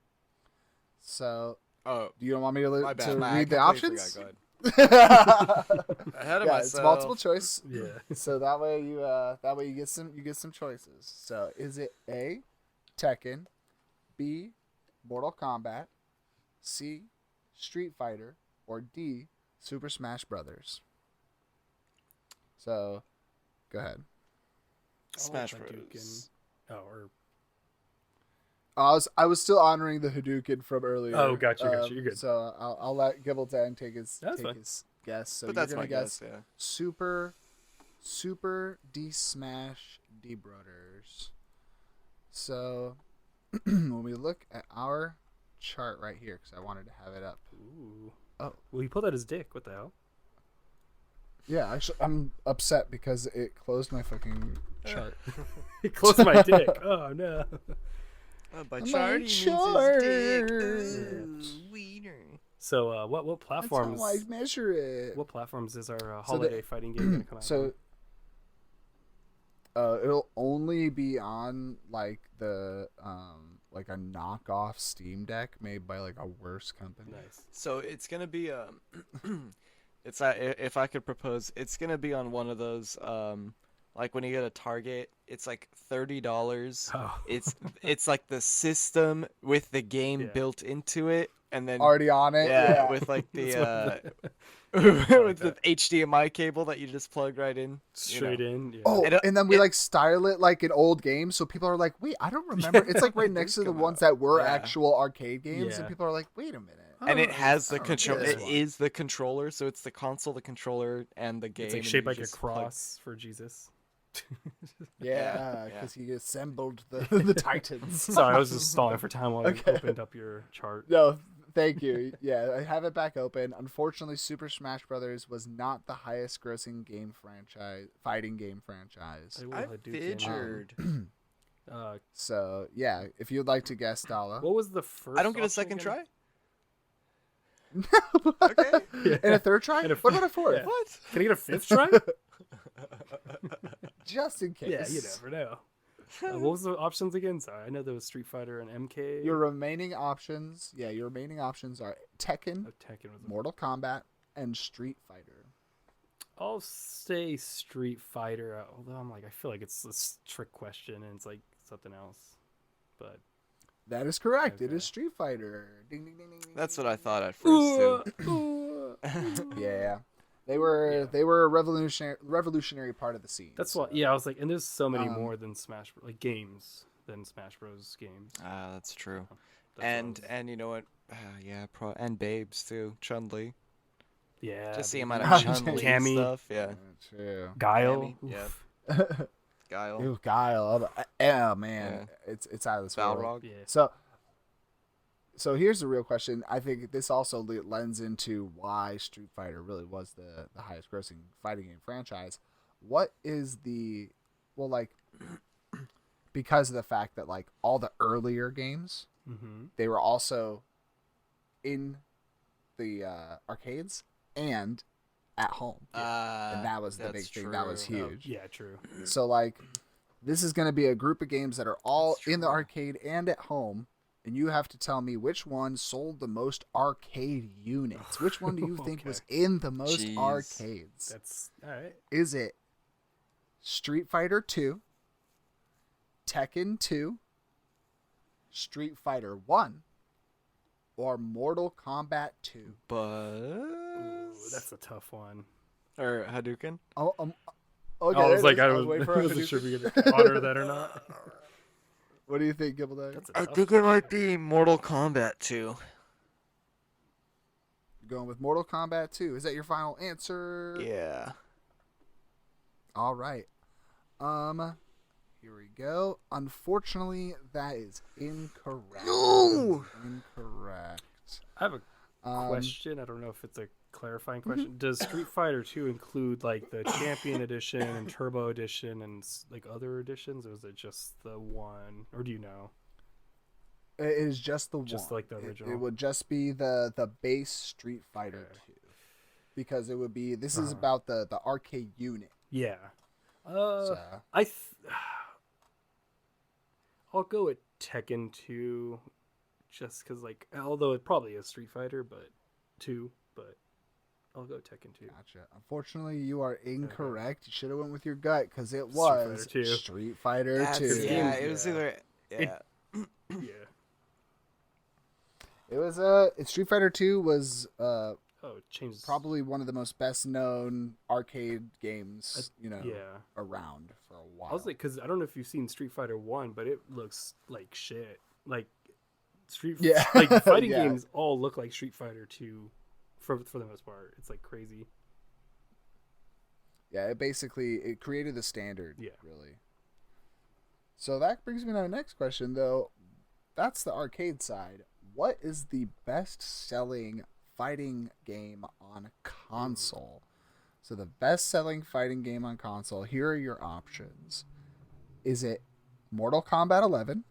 S1: So,
S2: oh,
S1: you don't want me to read
S2: I
S1: the options?
S2: Go ahead of myself.
S1: It's multiple choice.
S3: Yeah.
S1: So that way you get some choices. So is it A, Tekken, B, Mortal Kombat, C, Street Fighter, or D, Super Smash Brothers? So, go ahead.
S2: Smash Bros.
S1: I was still honoring the Hadouken from earlier.
S3: Oh, gotcha. You're good.
S1: So I'll let Gibbledang take his guess. So
S2: but
S1: you're
S2: that's
S1: gonna
S2: my guess. Yeah.
S1: Super D Smash D Brothers. So when we look at our chart right here, because I wanted to have it up.
S3: Ooh.
S1: Oh,
S3: well, he pulled out his dick. What the hell?
S1: Yeah, actually, I'm upset because it closed my fucking chart.
S3: It closed my dick. Oh no.
S2: By chart, he means his dick. Ooh, wiener.
S3: So, what platforms?
S1: That's how I measure it.
S3: What platforms is our holiday fighting game going to come out?
S1: So, it'll only be on like the like a knockoff Steam Deck made by like a worse company.
S3: Nice.
S2: So it's gonna be it's if I could propose, it's gonna be on one of those like when you get a Target, it's like $30.
S3: Oh.
S2: It's like the system with the game built into it, and then
S1: already on it. Yeah.
S2: With like the with the HDMI cable that you just plug right in.
S3: Straight in. Yeah.
S1: Oh, and then we like style it like an old game, so people are like, "Wait, I don't remember." It's like right next to the ones that were actual arcade games, and people are like, "Wait a minute."
S2: And it has the control. It is the controller, so it's the console, the controller, and the game.
S3: It's like shaped like a cross for Jesus.
S1: Yeah, because he assembled the Titans.
S3: Sorry, I was just stalling for time while you opened up your chart.
S1: No, thank you. Yeah, I have it back open. Unfortunately, Super Smash Brothers was not the highest grossing fighting game franchise.
S2: I figured.
S1: So, yeah, if you'd like to guess, Dala.
S3: What was the first?
S2: I don't get a second try?
S1: Okay. Yeah. And a third try? What about a fourth?
S3: Yeah. What? Can I get a fifth try?
S1: Just in case.
S3: Yeah, you never know. What was the options again? Sorry, I know there was Street Fighter and MK.
S1: Your remaining options are Tekken, Mortal Kombat, and Street Fighter.
S3: I'll say Street Fighter, although I feel like it's a trick question and it's like something else. But
S1: that is correct. Okay. It is Street Fighter. Ding, ding, ding, ding.
S2: That's what I thought at first too.
S1: Yeah. They were a revolutionary part of the scene.
S3: That's what. Yeah, I was like, and there's so many more than Smash games than Smash Bros. Games.
S2: Ah, that's true. And you know what? And babes too. Chun-Li.
S3: Yeah.
S2: Just the amount of Chun-Li stuff. Yeah.
S1: True.
S3: Guile.
S2: Yeah. Guile.
S1: Ew, Guile. Oh man, it's out of this world.
S2: Balrog.
S1: Yeah. So here's the real question. I think this also lends into why Street Fighter really was the highest grossing fighting game franchise. What is because of the fact that like all the earlier games, they were also in the arcades and at home. And that was the big thing. That was huge.
S3: Yeah, true.
S1: So, like, this is going to be a group of games that are all in the arcade and at home, and you have to tell me which one sold the most arcade units. Which one do you think was in the most arcades?
S3: That's all right.
S1: Is it Street Fighter 2, Tekken 2, Street Fighter 1, or Mortal Kombat 2?
S3: That's a tough one.
S2: Or Hadouken?
S1: Okay,
S3: I was like, I wasn't sure if we could honor that or not.
S1: What do you think, Gibbledang?
S2: I think it might be Mortal Kombat 2.
S1: You're going with Mortal Kombat 2. Is that your final answer?
S2: Yeah.
S1: All right. Here we go. Unfortunately, that is incorrect.
S2: No!
S1: Incorrect.
S3: I have a question. I don't know if it's a clarifying question. Does Street Fighter 2 include like the Champion Edition and Turbo Edition and like other editions, or is it just the one? Or do you know?
S1: It is just the one.
S3: Just like the original.
S1: It would just be the base Street Fighter 2, because it would be. This is about the arcade unit.
S3: Yeah. I'll go with Tekken 2, just because, like, although it probably is Street Fighter, but I'll go Tekken 2.
S1: Gotcha. Unfortunately, you are incorrect. You should have went with your gut, because it was Street Fighter 2.
S2: Yeah, it was either. Yeah.
S1: It was Street Fighter 2 was
S3: it changes.
S1: Probably one of the most best known arcade games, around for a while.
S3: I was like, because I don't know if you've seen Street Fighter 1, but it looks like shit. Like like fighting games all look like Street Fighter 2 for the most part. It's like crazy.
S1: Yeah, it created the standard, really. So that brings me to the next question, though. That's the arcade side. What is the best-selling fighting game on console? So the best-selling fighting game on console, here are your options. Is it Mortal Kombat 11?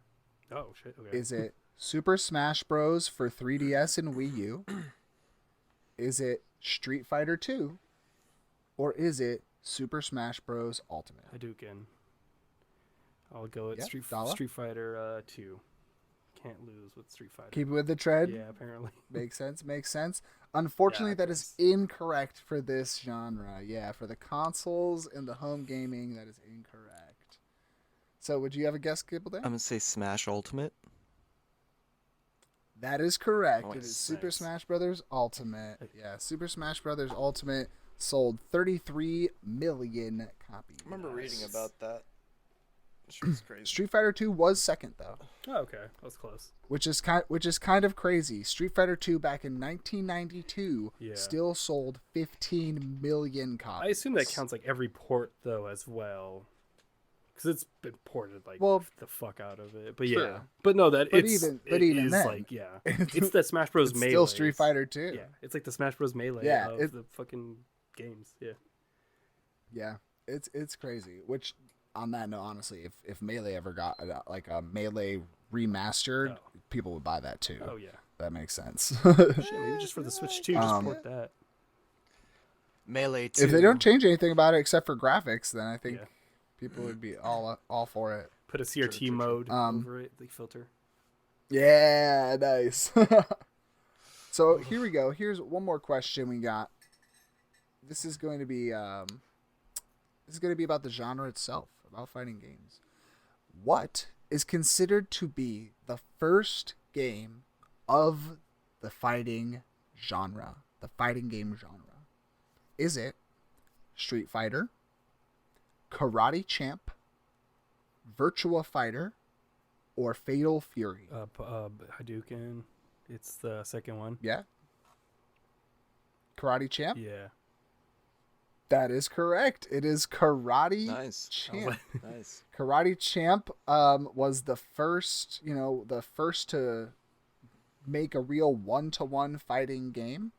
S3: Oh, shit. Okay.
S1: Is it Super Smash Bros. For 3DS and Wii U? Is it Street Fighter 2? Or is it Super Smash Bros. Ultimate?
S3: Hadouken. I'll go with Street Fighter 2. Can't lose with Street Fighter.
S1: Keep it with the trend?
S3: Yeah, apparently.
S1: Makes sense. Unfortunately, that is incorrect for this genre. Yeah, for the consoles and the home gaming, that is incorrect. So, would you have a guess, Gibbledang?
S2: I'm going to say Smash Ultimate.
S1: That is correct. It is Super Smash Bros. Ultimate. Yeah, Super Smash Bros. Ultimate sold 33 million copies.
S2: I remember reading about that. It's crazy.
S1: Street Fighter 2 was second, though.
S3: Oh, okay. That was close.
S1: Which is kind of crazy. Street Fighter 2 back in 1992 still sold 15 million copies.
S3: I assume that counts like every port, though, as well. Because it's been ported like the fuck out of it. But yeah. But no, it's then, like, it's the Smash Bros. Melee.
S1: Still Street Fighter 2.
S3: Yeah. It's like the Smash Bros. Melee of the fucking games. Yeah.
S1: Yeah. It's crazy. Which, on that note, honestly, if Melee ever got like a Melee remastered, people would buy that too.
S3: Oh yeah,
S1: that makes sense.
S3: Shit, maybe just for the Switch 2, just port that.
S2: Melee 2.
S1: If they don't change anything about it except for graphics, then I think people would be all for it.
S3: Put a CRT mode over it, the filter.
S1: Yeah, nice. So here we go. Here's one more question we got. This is going to be about the genre itself, about fighting games. What is considered to be the first game of the fighting genre, the fighting game genre? Is it Street Fighter, Karate Champ, Virtua Fighter, or Fatal Fury?
S3: Hadouken. It's the second one.
S1: Yeah. Karate Champ?
S3: Yeah.
S1: That is correct. It is Karate Champ.
S2: Nice.
S1: Karate Champ was the first to make a real one-to-one fighting game.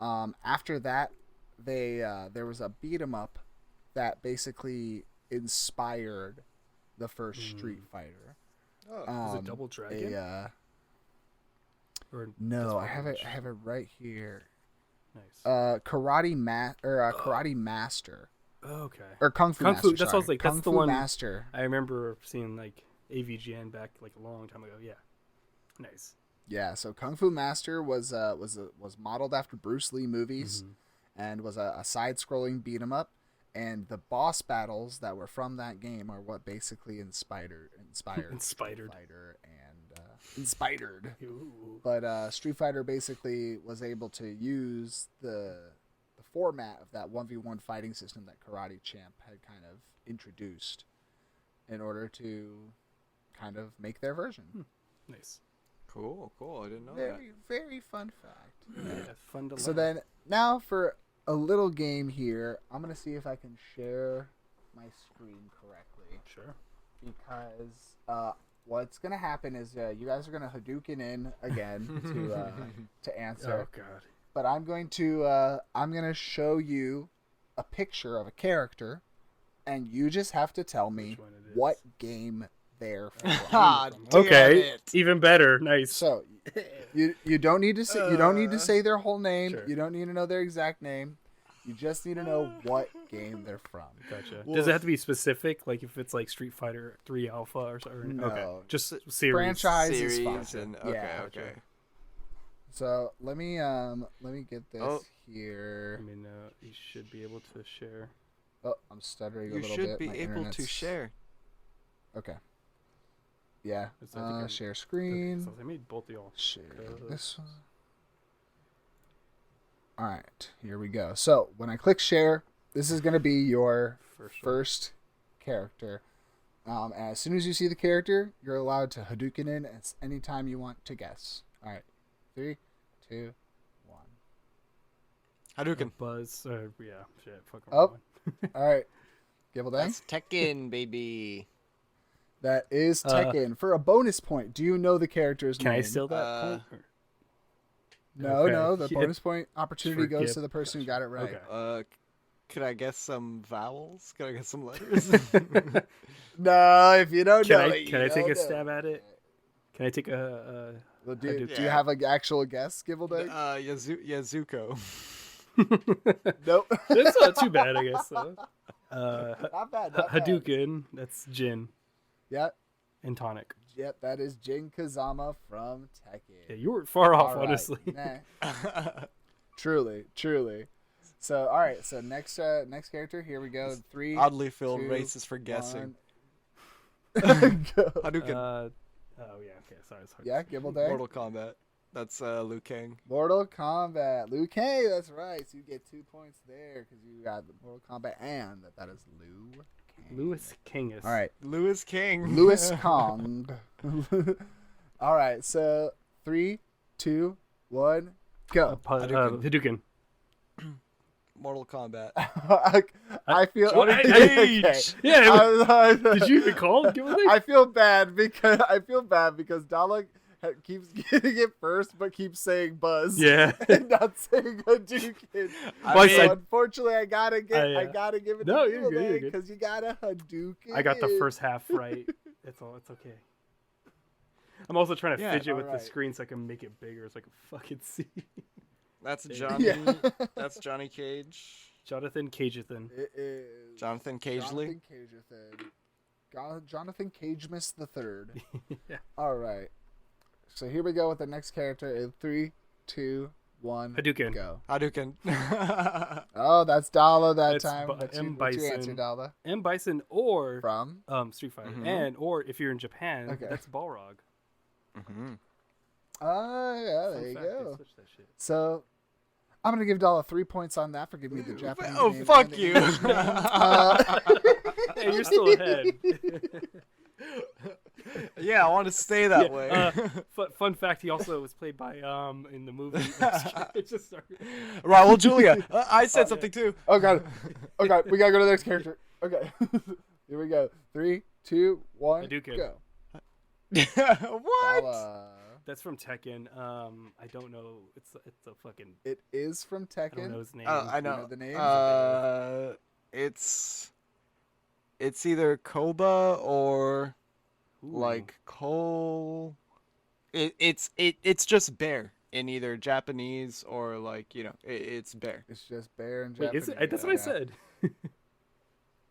S1: After that, there was a beat 'em up that basically inspired the first Street Fighter.
S3: Was it Double Dragon?
S1: No, I have it right here.
S3: Nice.
S1: Karate Master.
S3: Okay.
S1: Or Kung Fu Master.
S3: That's what I was like.
S1: Kung
S3: That's
S1: Fu
S3: the one.
S1: Master.
S3: I remember seeing like AVGN back like a long time ago. Yeah. Nice.
S1: Yeah. So Kung Fu Master was modeled after Bruce Lee movies, and was a side-scrolling beat 'em up. And the boss battles that were from that game are what basically inspired Street Fighter and inspired.
S3: Ooh.
S1: But Street Fighter basically was able to use the format of that 1v1 fighting system that Karate Champ had kind of introduced in order to kind of make their version.
S3: Nice.
S2: Cool. I didn't know that.
S1: Very fun fact.
S3: Yeah, fun to learn.
S1: So then, now for a little game here, I'm going to see if I can share my screen correctly.
S3: Sure.
S1: Because what's going to happen is you guys are going to Hadouken in again to answer.
S3: Oh, God.
S1: But I'm going to show you a picture of a character, and you just have to tell me what game they're from.
S3: Okay, even better. Nice.
S1: So you don't need to say their whole name. Sure. You don't need to know their exact name. You just need to know what game they're from.
S3: Gotcha. Does it have to be specific? Like if it's like Street Fighter 3 Alpha or something?
S1: No.
S3: Okay. Just series.
S1: Franchise is fine.
S2: Okay.
S1: So let me get this here.
S3: I mean, you should be able to share.
S1: Oh, I'm stuttering a little bit.
S2: You should be able to share.
S1: Okay. Yeah. Share screen.
S3: So I made both of y'all.
S1: Share this one. All right, here we go. So when I click share, this is going to be your first character. As soon as you see the character, you're allowed to Hadouken in at any time you want to guess. All right, 3, 2, 1.
S2: Hadouken.
S3: Buzz. Yeah. Shit. Fucking
S1: all right. Gibbledang.
S2: That's Tekken, baby.
S1: That is Tekken. For a bonus point, do you know the character's name?
S3: Can I steal that point?
S1: No. The bonus point opportunity goes to the person who got it right.
S2: Okay. Could I guess some vowels? Could I guess some letters?
S1: No, if you don't know
S3: it, can I take a stab at it? Can I take a
S1: well, do you have an actual guess, Gibbledang?
S2: Yazuko.
S1: Nope.
S3: That's not too bad, I guess.
S1: Not bad.
S3: Hadouken. That's Jin.
S1: Yep.
S3: And Tonic.
S1: Yep, that is Jin Kazama from Tekken.
S3: Yeah, you weren't far off, honestly.
S1: Nah. Truly. So, all right. So next character. Here we go. 3.
S2: Oddly feel racist for guessing.
S1: Hadouken.
S3: Oh yeah. Okay. Sorry.
S1: Yeah, Gibbledang.
S2: Mortal Kombat. That's Liu Kang.
S1: Mortal Kombat. Liu Kang. That's right. So you get 2 points there because you got the Mortal Kombat and that is Liu Kang.
S3: Lewis Kangus.
S1: All right.
S2: Lewis King.
S1: Lewis Kong. All right. So 3, 2, 1, go.
S3: Hadouken.
S2: Mortal Kombat.
S1: I feel.
S2: Okay.
S3: Yeah. Did you even call it?
S1: I feel bad because Dala keeps getting it first, but keeps saying Buzz.
S3: Yeah.
S1: And not saying Hadouken. Unfortunately, I gotta give it to you because you gotta Hadouken.
S3: I got the first half right. It's okay. I'm also trying to fidget with the screen so I can make it bigger so I can fucking see.
S2: That's Johnny.
S1: Yeah.
S2: That's Johnny Cage.
S3: Jonathan Cagethan.
S1: It is
S2: Jonathan Cageley.
S1: Jonathan Cagemas the Third.
S3: Yeah.
S1: All right. So here we go with the next character in 3, 2, 1.
S3: Hadouken.
S1: Go.
S2: Hadouken.
S1: Oh, that's Dala that
S3: That's
S1: time.
S3: M.
S1: What's your
S3: Bison.
S1: answer, Dala?
S3: M. Bison or
S1: From?
S3: Street Fighter. Or if you're in Japan, that's Balrog.
S2: Mm-hmm.
S1: Oh, yeah, there you go.
S3: Switch that shit.
S1: So I'm going to give Dala 3 points on that for giving me the Japanese
S2: Oh,
S1: name
S2: fuck
S1: and the
S2: you.
S1: English name.
S3: Hey, you're still ahead.
S2: Yeah, I want to stay that way.
S3: Fun fact: he also was played by in the movie. It just started.
S2: Raul Julia. I said something too.
S1: Oh god. We gotta go to the next character. Okay. Here we go. 3, 2, 1.
S3: Hadouken.
S1: Go.
S2: What?
S1: Dala.
S3: That's from Tekken. I don't know. It's a fucking.
S1: It is from Tekken.
S3: I don't know his name.
S2: I know.
S1: You know the name?
S2: It's either Koba or
S3: Ooh.
S2: like Cole. It's just Bear. in either Japanese or like it's bear.
S1: It's just bear in
S3: Wait,
S1: Japanese.
S3: is it? That's what I said.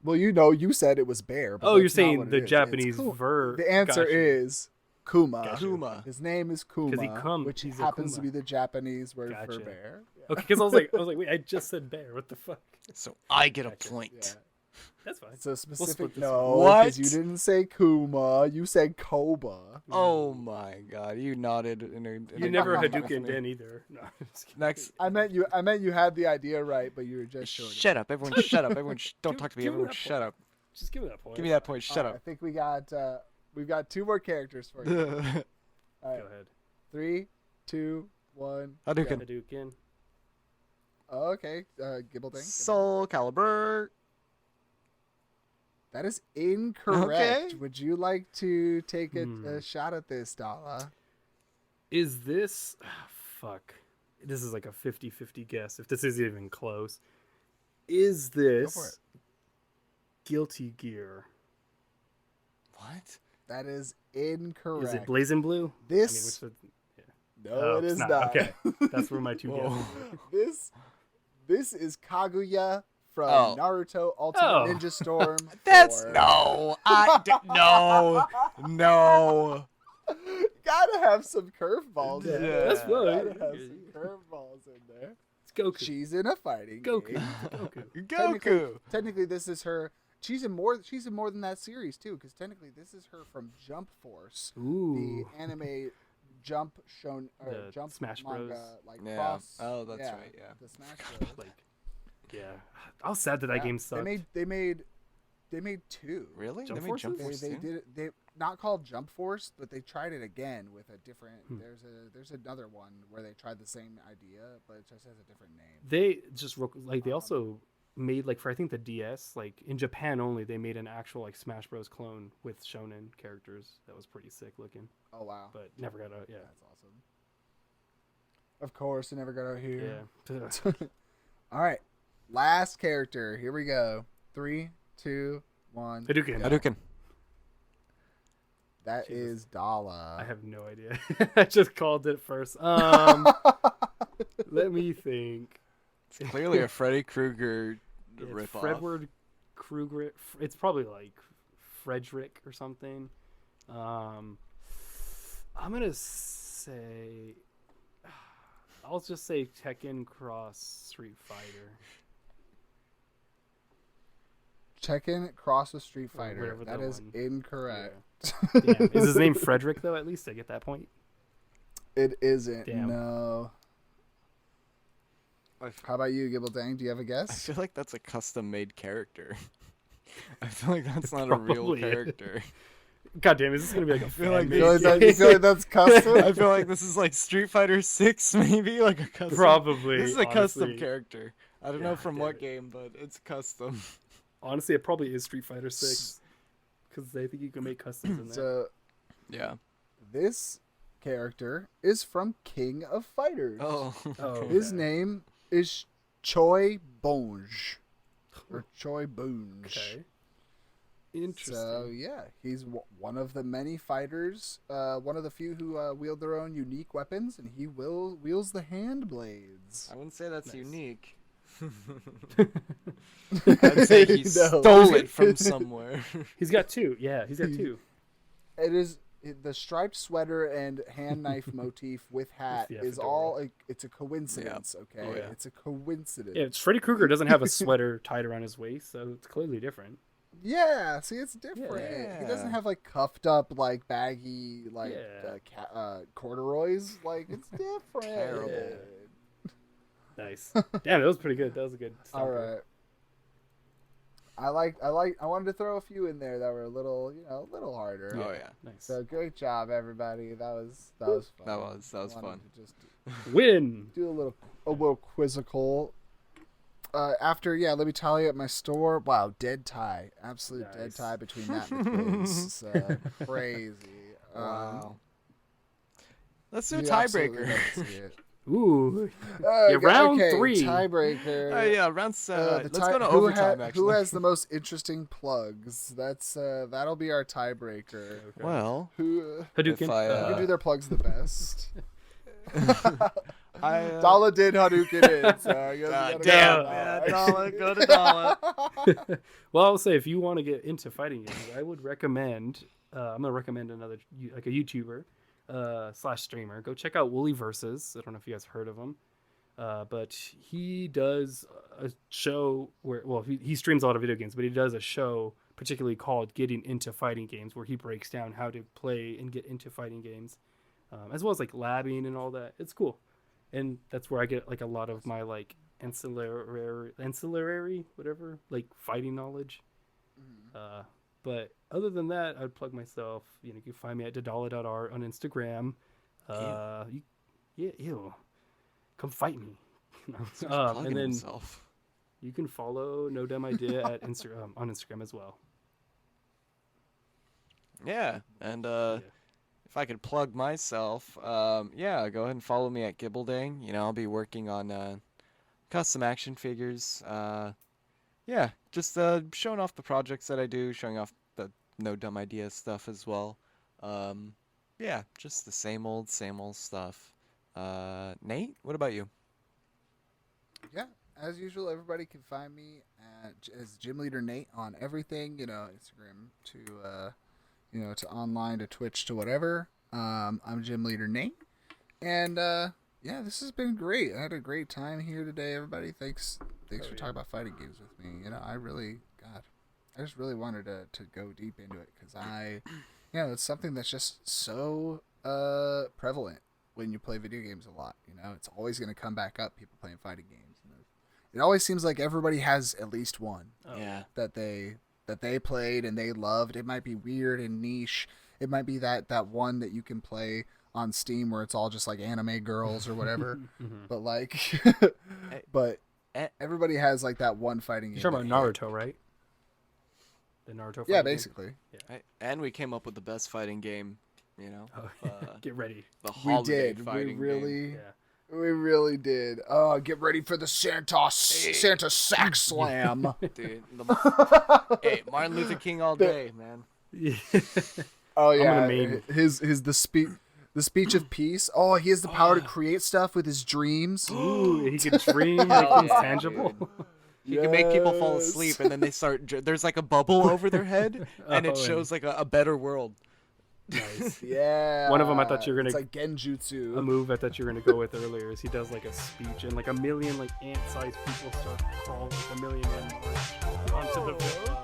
S1: Well, you said it was bear. But
S3: You're saying the Japanese verb.
S1: The answer is Kuma.
S3: Gotcha.
S2: Kuma.
S1: His name is Kuma, which happens to be the Japanese word for bear.
S3: Yeah. Okay, because I was like, wait, I just said bear. What the fuck?
S2: So I get a point.
S3: Yeah. That's fine.
S1: It's a specific
S2: What?
S1: Because you didn't say Kuma, you said Koba.
S2: Oh my god, you nodded.
S3: You never Hadouken Den either. No,
S2: Next.
S1: I meant you had the idea right, but you were just short.
S2: Shut up, everyone! Shut up, everyone! Don't talk to me, everyone! Shut up!
S3: Just give me that point.
S2: Give me that point. Shut
S1: Right,
S2: up.
S1: I think we've got 2 more characters for you. All right.
S3: Go ahead.
S1: 3, 2, 1.
S3: Hadouken.
S1: Oh, okay. Gibbledang.
S2: Soul Calibur.
S1: That is incorrect.
S2: Okay.
S1: Would you like to take a shot at this, Dala?
S3: Is this... fuck. This is like a 50-50 guess, if this is even close. Is this Guilty Gear?
S2: What?
S1: That is incorrect.
S3: Is it Blazing Blue?
S1: This... No, it is not.
S3: Okay, that's where my 2 guesses.
S1: This is Kaguya from Naruto Ultimate Ninja Storm.
S2: That's no. No.
S1: Gotta have some curveballs.
S3: Yeah,
S1: in there.
S3: that's what.
S1: Gotta have some curveballs in there.
S3: It's Goku.
S1: She's in a fighting
S3: Goku.
S1: game.
S2: Goku.
S1: Technically, this is her. She's in more than that series too, because technically this is her from Jump Force, the anime Jump Jump
S3: Smash
S1: manga,
S3: Bros.
S1: like
S2: cross. Oh, that's right. Yeah.
S1: The Smash Bros.
S3: Yeah, I was sad that game sucked.
S1: They made 2.
S2: Really?
S3: Jump
S2: they made
S3: Forces?
S2: Jump Force
S1: They
S2: too?
S1: did it. They not called Jump Force, but they tried it again with a different. There's another one where they tried the same idea, but it just has a different name.
S3: They just they also made for I think the DS, in Japan only, they made an actual Smash Bros clone with shonen characters that was pretty sick looking.
S1: Oh wow!
S3: But never got out. Yeah,
S1: that's awesome. Of course, it never got out here.
S3: Yeah.
S1: All right, last character. Here we go. 3, 2, 1.
S2: Hadouken.
S1: That is Dala.
S3: I have no idea. I just called it first. Let me think.
S2: It's clearly a Freddy Krueger ripoff.
S3: Fredward Krueger. It's probably Frederick or something. I'm gonna say. I'll just say Tekken Cross Street Fighter.
S1: Tekken Cross with Street Fighter. That is
S3: one.
S1: incorrect.
S3: Yeah. Damn. Is his name Frederick though? At least I get that point.
S1: It isn't.
S3: Damn.
S1: No. How about you, Gibbledang? Do you have a guess?
S2: I feel like that's a custom-made character. I feel like that's not a real character.
S3: God damn, is this gonna be a
S1: you feel like that's custom?
S2: I feel like this is Street Fighter 6, maybe a custom.
S3: Probably.
S2: This is a custom character. I don't know from what
S3: it.
S2: game, but it's custom.
S3: Honestly, it probably is Street Fighter 6 because I think you can make customs in there.
S1: So,
S2: yeah,
S1: this character is from King of Fighters. His name is Choi Bonge or Choi Bonge.
S3: Okay. Interesting.
S1: So yeah, he's one of the many fighters, one of the few who wield their own unique weapons, and he wields the hand blades.
S2: I wouldn't say that's unique.
S3: I'd
S2: say he stole it from somewhere.
S3: He's got 2. Yeah, he's got 2.
S1: It is the striped sweater and hand knife motif with hat is all. It's a coincidence. Okay, it's a coincidence.
S3: Yeah, Freddy Krueger doesn't have a sweater tied around his waist, so it's clearly different.
S1: Yeah, see, it's different. Yeah. He doesn't have cuffed up baggy corduroys. It's different.
S2: Terrible.
S1: Yeah.
S3: Nice. Damn, that was pretty good. That was a good.
S1: All right. I wanted to throw a few in there that were a little harder.
S2: Oh yeah.
S3: Nice.
S1: So great job, everybody. That was fun.
S2: That was fun.
S1: Just
S3: Win.
S1: Do a little quizzical. Let me tally up my score. Wow, dead tie. Absolute dead tie between that and the quiz. Crazy.
S2: Wow. Let's do a tiebreaker.
S3: Ooh. Round 3.
S1: Tiebreaker.
S2: Round 7. Let's go to overtime, actually.
S1: Who has the most interesting plugs? That'll be our tiebreaker.
S2: Well,
S3: Hadouken.
S1: Who can do their plugs the best? Dala did Hadouken in, so I guess
S2: damn, man. Dala, go to Dala.
S3: Well, I'll say if you want to get into fighting games, I would recommend. I'm gonna recommend another like a YouTuber / streamer. Go check out Wooly Versus. I don't know if you guys heard of him, but he does a show where he streams a lot of video games, but he does a show particularly called Getting Into Fighting Games, where he breaks down how to play and get into fighting games, as well as like labbing and all that. It's cool. And that's where I get like a lot of my like ancillary whatever, like fighting knowledge. But other than that, I'd plug myself. You can find me at dadala.art on Instagram. Ew. Come fight me. And then you can follow No Dumb Idea at Instagram on Instagram as well.
S2: Yeah, and if I could plug myself, go ahead and follow me at Gibbledang. I'll be working on custom action figures. Just showing off the projects that I do, showing off the No Dumb Idea stuff as well. Just the same old stuff. Nate, what about you?
S1: Yeah, as usual, everybody can find me as Gymleader Nate on everything. Instagram to to online, to Twitch, to whatever. I'm Gymleader Nate, and this has been great. I had a great time here today, everybody. Thanks for talking about fighting games with me. I just really wanted to go deep into it because it's something that's just so prevalent when you play video games a lot. It's always going to come back up. People playing fighting games. It always seems like everybody has at least one. That they played and they loved. It might be weird and niche. It might be that one that you can play on Steam where it's all just like anime girls or whatever. But everybody has like that one fighting game.
S3: You're talking about Naruto, right? The Naruto fighting
S1: basically.
S2: Yeah. And we came up with the best fighting game,
S3: Get ready.
S2: The holiday fighting
S1: game. We really did. Oh, get ready for the Santa sack slam.
S2: Dude, hey, Martin Luther King all day, man.
S1: Oh yeah, the speech of peace. Oh, he has the power to create stuff with his dreams.
S3: Ooh, he can dream, make things tangible.
S2: Dude. He can make people fall asleep, and then they start. There's like a bubble over their head, and it shows like a better world.
S3: Nice.
S1: Yeah.
S3: One of them I thought you were gonna.
S1: It's like Genjutsu.
S3: A move I thought you were gonna go with earlier is he does like a speech and like a million like ant-sized people start crawling like a million ant onto the field.